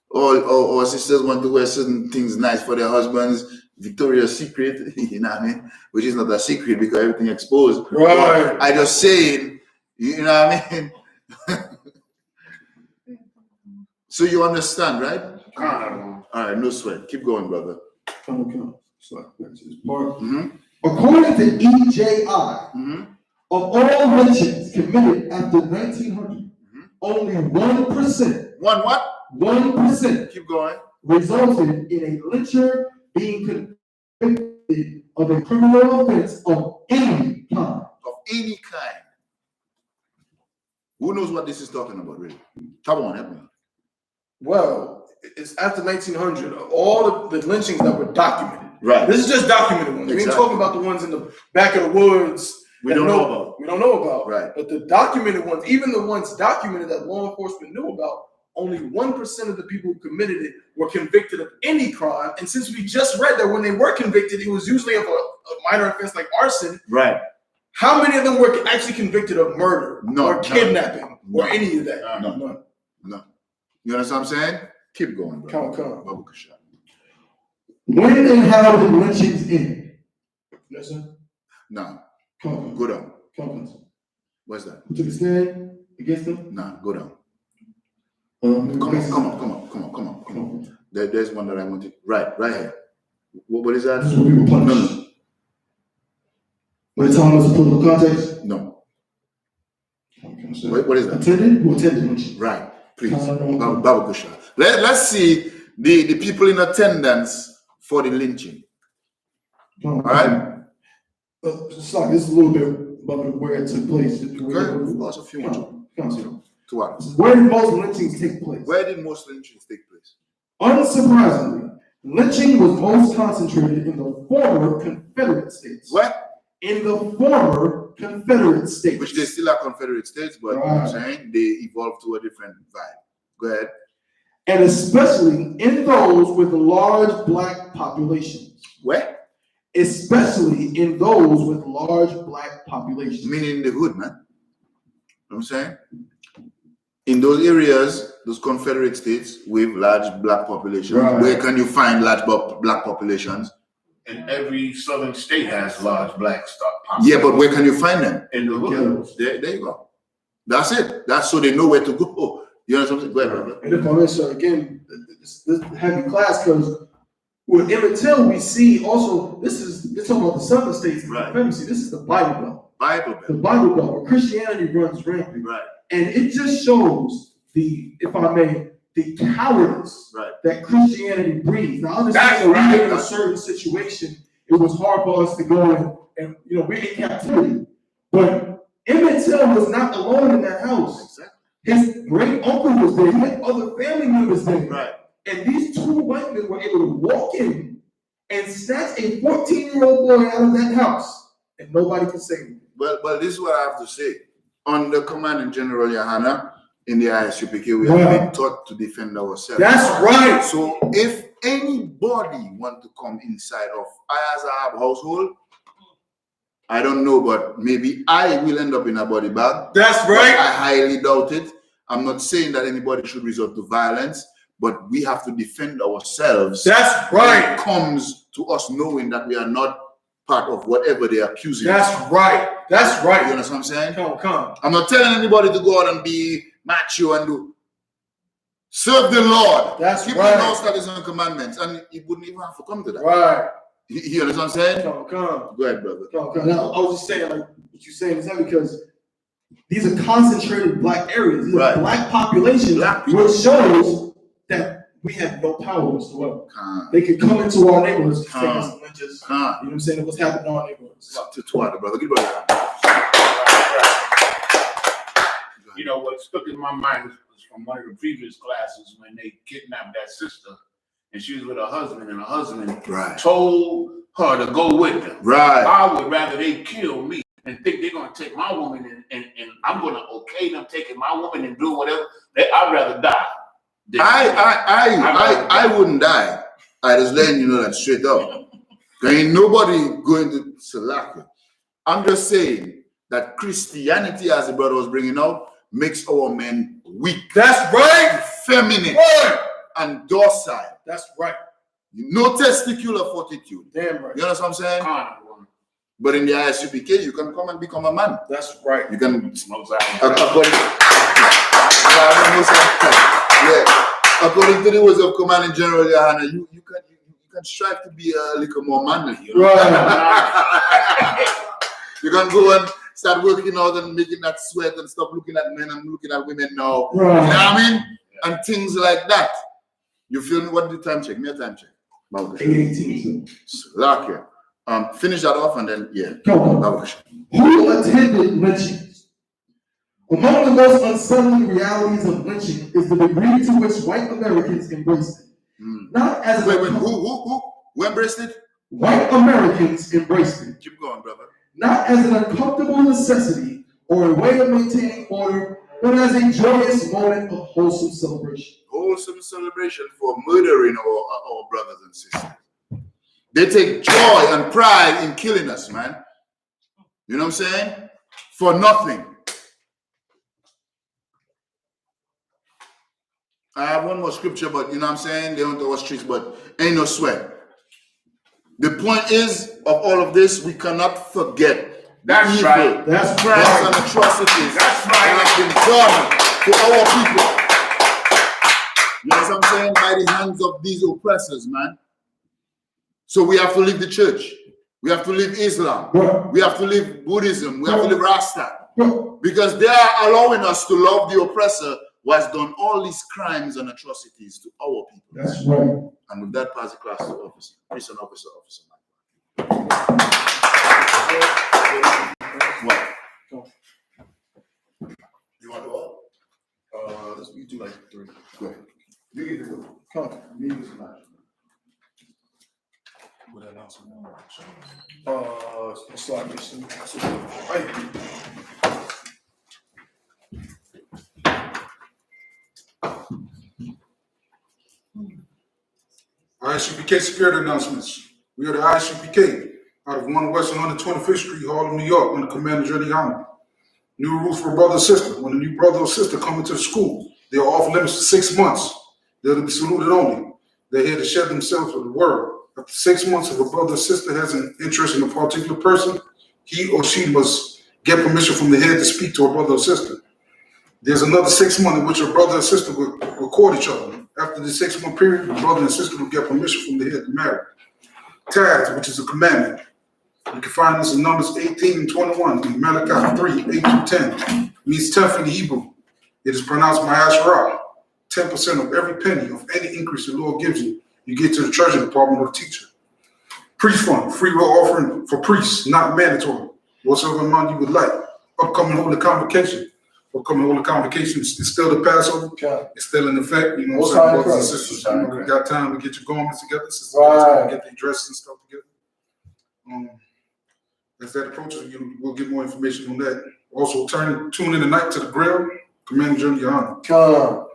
all sisters want to wear certain things nice for their husbands. Victoria's Secret, you know what I mean? Which is not a secret because everything exposed. Right. I just saying, you know what I mean? So you understand, right? All right, no sweat. Keep going, brother. Come. So back to this part. According to EJI, of all lynchings committed after 1900, only 1%. One what? 1%. Keep going. Resulted in a lyncher being convicted of a criminal offense of any kind. Of any kind. Who knows what this is talking about, really? Come on, help me. Well, it's after 1900. All the lynchings that were documented. Right. This is just documented ones. We ain't Exactly. talking about the ones in the back of the woods. We don't know about. We don't know about. Right. But the documented ones, even the ones documented that law enforcement knew about, only 1% of the people who committed it were convicted of any crime. And since we just read that when they were convicted, it was usually of a minor offense like arson. Right. How many of them were actually convicted of murder or kidnapping or No. any of that? No. You understand what I'm saying? Keep going, bro. Come. Babuka shot. When and how did lynchings end? Yes, sir. Nah, Come go down. on. What's that? Who took a stand against them? Nah, go down. Come Come on. There's one that I wanted. Right here. What is that? This is what people punish. No. When it's telling us political context? No. Okay, so What is that? Attended? Who attended lynching? Right. Please. No. Babuka shot. Let's see the people in attendance for the lynching. All right. It's like this is a little bit above where it took place. Okay. Also, if you want Come. to what? Where did most lynchings take place? Where did most lynchings take place? Unsurprisingly, lynching was most concentrated in the former Confederate states. What? In the former Confederate states. Which they still are Confederate states, but you know what I'm saying they evolved to a different vibe. Go ahead. And especially in those with large black populations. Where? Especially in those with large black populations. Meaning the hood, man. You know what I'm saying? In those areas, those Confederate states with large black populations, where can you find large black populations? And every southern state has large black stock. Yeah, but where can you find them? In the hood. There you go. That's it. That's so they know where to go. You know something? Go ahead, brother. And if I may, sir, again, this heavy class, because with Emmett Till, we see also, this talking about the southern states, Right. Confederacy, this is the Bible Belt. Bible The Belt. Bible Belt, where Christianity runs rampant. Right. And it just shows if I may, the cowardice Right. that Christianity breeds. Now, understand that we were in a certain situation, it was hard for us to go and we're in captivity. But Emmett Till was not alone in that house. Exactly. His great uncle was there. He had other family members there. Right. And these two white men were able to walk in and snatch a 14-year-old boy out of that house, and nobody could save him. Well, this is what I have to say. Under Command in General Yohana, in the Isupk, we have been taught to defend ourselves. That's right. So if anybody want to come inside of Ayazab household, I don't know, but maybe I will end up in a body bag. That's right. I highly doubt it. I'm not saying that anybody should resort to violence, but we have to defend ourselves. That's When right. it comes to us knowing that we are not part of whatever they are accusing us That's of. right. That's You right. understand what I'm saying? Come. I'm not telling anybody to go out and be macho and do. Serve the Lord. That's Keep right. the law, statutes, and commandments, and it wouldn't even have to come to that. Right. You understand what I'm saying? Come. Go ahead, brother. Now, I was just saying, like, what you're saying is that because these are concentrated black areas, these are black populations, which shows that we have no power whatsoever. They could come into our neighborhoods, take us and lynch us. You know what I'm saying? What's happening in our neighborhoods. To water, brother. Give me a You know, what stuck in my mind was from one of the previous classes when they kidnapped that sister and she was with her husband, and her husband told her to go with them. Right. I would rather they kill me and think they're going to take my woman and I'm going to okay them taking my woman and do whatever. I'd rather die. I wouldn't die. I just letting you know that straight up. There ain't nobody going to select it. I'm just saying that Christianity, as the brother was bringing out, makes our men weak. That's right. Feminine. And docile. That's right. No testicular fortitude. Damn right. You know what I'm saying? But in the Isupk, you can come and become a man. That's right. You can. According to the words of Command in General Yohana, you can strive to be a little more manly. You know? Right. You can go and start working out and making that sweat and stop looking at men and looking at women now. Right. You know what I mean? And things like that. You feel me? What did the time check? Me a time check. 8:18. Lock here. Finish that off and then Come on. Who attended lynchings? Among the most unsettling realities of lynching is the degree to which white Americans embraced it. Not as who embraced it? White Americans embraced it. Keep going, brother. not as an uncomfortable necessity or a way of maintaining order, but as a joyous moment of wholesome celebration. Wholesome celebration for murdering our brothers and sisters. They take joy and pride in killing us, man. You know what I'm saying? For nothing. I have one more scripture, but you know what I'm saying? They don't know what streets, but ain't no sweat. The point is, of all of this, we cannot forget That's evil, right. That's crimes right. and atrocities That's right. that have been done to our people. You know what I'm saying? By the hands of these oppressors, man. So we have to leave the church. We have to leave Islam. Bro. We have to leave Buddhism. We have to leave Rasta. Bro. Because they are allowing us to love the oppressor who has done all these crimes and atrocities to our people. That's right. And with that, pass the class to officer. Prison officer. What? You want to go? You do like 3. Go ahead. You get the Come on. me use the match. With that announcement. Slide me some. ISUPK security announcements. We are the ISUPK out of 1 West 125th Street, Harlem, New York, under Commander Johnny Honor. New rules for brother or sister. When a new brother or sister come into the school, they are off limits for 6 months. They're to be saluted only. They're here to share themselves with the world. After 6 months, if a brother or sister has an interest in a particular person, he or she must get permission from the head to speak to a brother or sister. There's another 6 months in which a brother and sister will record each other. After the 6 month period, the brother and sister will get permission from the head to marry. Tithes, which is a commandment. You can find this in Numbers 18 and 21, in Malachi 3, 8-10. It means 10th in the Hebrew. It is pronounced Mahasharah. 10% of every penny of any increase the Lord gives you, you get to the treasury department or the teacher. Priest fund, free will offering for priests, not mandatory. Whatsoever amount you would like. Upcoming holy convocation. Upcoming holy convocation is still the Passover. Okay. It's still in effect. You know What's what I'm time saying, brothers and crunch? sisters. You know, we got time to get your garments together. Sisters, Right. get their dresses and stuff together. As that approaches, we'll get more information on that. Also, tune in tonight to the grill. Commander Johnny Honor. Come.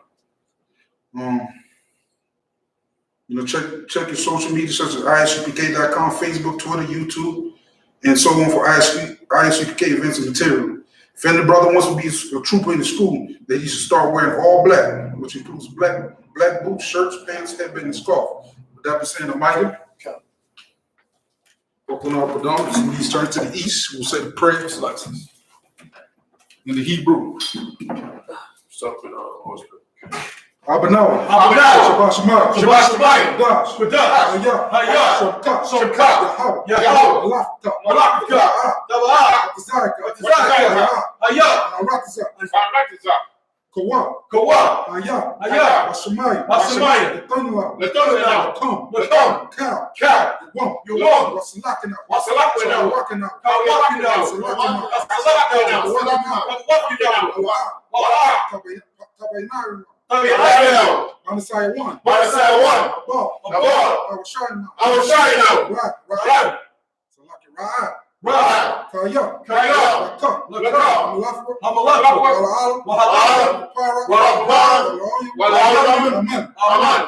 Check your social media such as isupk.com, Facebook, Twitter, YouTube, and so on for ISUPK events and material. If any brother wants to be a trooper in the school, then he should start wearing all black, which includes black boots, shirts, pants, headband, and scarf. With that being said, Amida, open our predominance, and these turn to the east. We'll say the prayer selections in the Hebrew. Something on Abanawa. Abanawa. Shabbat Shemayim. Shabbat Shemayim. Dash. Dash. Hayah. Hayah. Shabkat. Shabkat. Yahweh. Malaka. Malaka. Daba'a. Atazaka. Hayah. Arakazak. Kawa. Kawa. Hayah. Hayah. Washamayim. Washamayim. Letanua. Letanua. Come. Latam. Cow. Cow. You You won. Wasalakina. Wasalakina. Wakina. Kawakina. Tabainaru. Tabainaru. Manasaya 1. Manasaya 1. Above. Above. I was shining out. I was shining out. Right. Right. So like it right. Right. Kaya. Kaya. Lakam. Lakam. Muafra. Hamalaka. Wala'ala. Wahala. Para. Wala'ala. Wala'ala. Amen. Amen.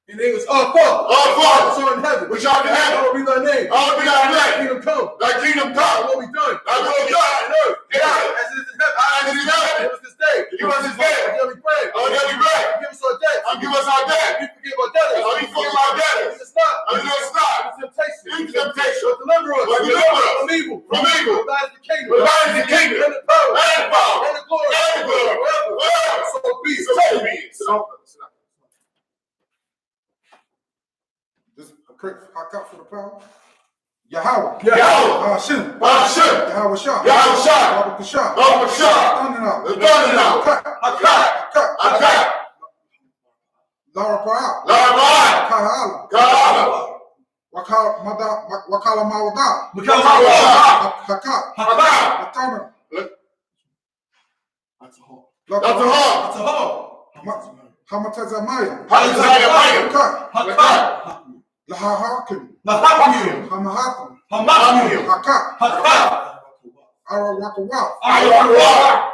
In English, our Father, which art in heaven, which art in heaven, hallowed be thy name. Hallowed be thy name. Kingdom come. Thy kingdom come. Thy will be done. Thy will be done. On earth. As it is in heaven. As it is in heaven. Give us this day. Give us this day. Our daily bread. Our daily bread. Give us our debt. And give us our debt. We forgive our debtors. And we forgive our debtors. Lead us not. And lead us not into temptation. into temptation. But deliver us. But deliver us from evil. from evil. For thine is the kingdom. For thine is the kingdom. And the power. And the power. And the glory. And the glory. Forever. So be it. So be it. This Hakat for the power. Yahweh. Yahweh. Hashem. Hashem. Yahweh Shah. Yahweh Shah. Baruch Shah. Baruch Shah. Thunder out. The thunder out. Hakat. Hakat. Lara Parah. Lara Parah. Kahala. Kahala. Wakala Mawada. Hakat. Hakat. Matana. That's a hole. That's a hall. That's a hole. Hamatazamaya. Hamatazamaya. Hakat. Hakat. Lahahakim, Lahakim, Hamahakim, Hamakim, Hakak, Hakak, Arawakawak, Ayahuasca,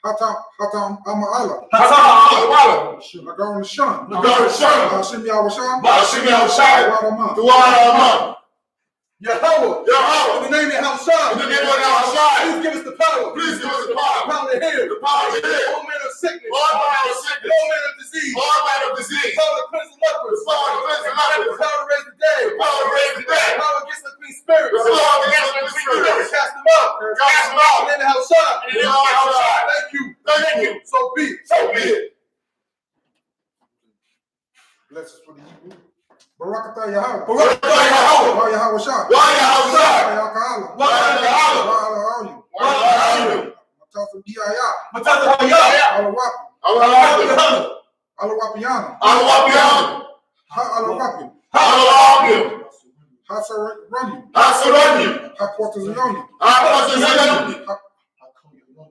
Hatam Amaala, Hatam, Nagaran Shan, Nagaran, Hashim Yawashan, Bashim Yahushai, Wadama, Duara, Yahweh, in the name of Yahushua, in the name of Yahushai, please give us the power, please give us the power, power to heal, the power to heal, all manner of sickness, all manner of sickness, all manner of disease, all manner of disease, power to cleanse the lepers, power to cleanse the lepers, power to raise the dead, power to raise the dead, power against the clean spirits, power against the spirits, cast them out, cast them out, in the name of Yahushua, in the name of Yahushai. thank you, so be it. So be it. Bless us for the Hebrew. Barakatah Yahweh. Barakatah Yahweh. Wa Yahweh Shah. Wa Yahushai. Wa Yahweh. Wa Yahushai. Wa Alahayu. Wa Yahushai. Matasa Biyaya. Matata Yahweh. Alawapi. Alawapi. Alawapiana. Alawapi. Ha Alawapi. Alawapi. Ha Sarani. Asarani. Ha Portazayoni. Asarani.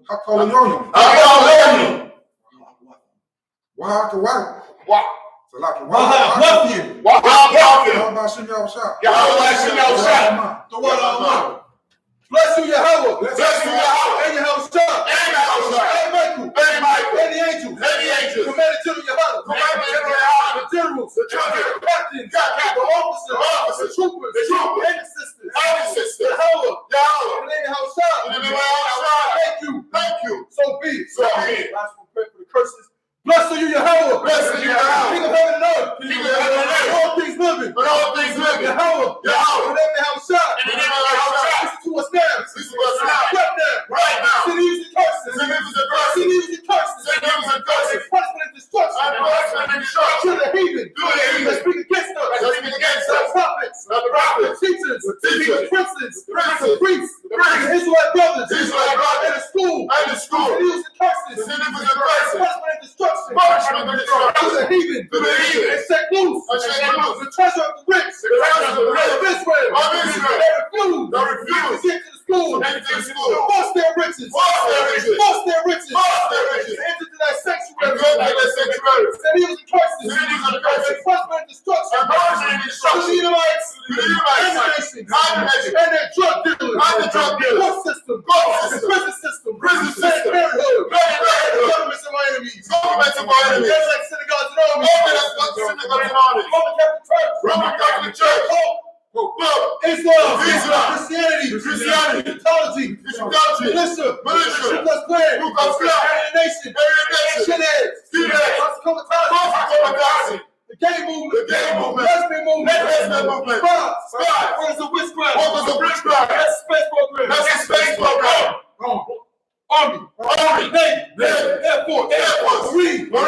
Ha Kolayoni. Asarani. Wa Kawai. Wa. Salaki. Wahawapi. Wahawapi. Yahweh Yahushua. Yahweh Yahushai. The one on one. Bless you, Yahweh. Bless you, Yahweh. And Yahushua. And Yahushai. And Michael. And Michael. And the angels. And the angels. Commanded to the Yahweh. Commanded to the Yahweh. The generals. The generals. The captains. Captains. The officers. The officers. The troopers. The troopers. And the sisters. And the sisters. Yahweh. Yahweh. In the name of Yahushua. In the name of Yahushai. Thank you. Thank you. So be it. So be it. Last one, pray for the curses. Blessed are you, Yahweh. Blessed are you, Yahweh. King of heaven and earth. King of heaven and earth. All things living. But all things living. Yahweh. Yahweh. In the name of Yahushua. In the name of Yahushai. Listen to us now. Listen to us now. Right now. Right now. Cities and curses. Cities and curses. Cities and curses. Cities and curses. And punishment and destruction. And punishment and destruction. To the heathen. To the heathen. That speak against us. That speak against us. The prophets. The prophets. The teachers. The teachers. The princes. The princes. The priests. The priests. The Israelite brothers. The Israelite brothers. And the school. And the school. Cities and curses. The cities and curses. Punishment and destruction. Punishment and destruction. To the heathen. To the heathen. And set loose. And set loose. The treasure of the rich. The treasure of the rich. Of Israel. Of Israel. They refuse. They refuse. To get to the school. To get to the school. To force their riches. Force their riches. Force their riches. Force their riches. To enter to that sanctuary. And go to that sanctuary. Cities and curses. Cities and curses. And punishment and destruction. And punishment and destruction. To the Edomites. To the Edomites. And the nations. And the nations. And their drug dealers. And the drug dealers. Court system. Court The system. prison system. Prison system. Planned Parenthood. Planned Parenthood. Governments of my enemies. Governments of our enemies. They're like synagogues and armies. Synagogues and armies. Roman Catholic Church. Roman Catholic Church. Islam. Islam. Christianity. Christianity. Scientology. Scientology. Militia. Militia. Ku Klux Klan. Ku Klux Klan. Aryan Nation. Aryan Nation. Skinheads. Skinheads. Comitazi. The gay movement. The gay movement. Lesbian movement. Lesbian movement. Spies. Spies. Workers of witchcraft. Workers of witchcraft.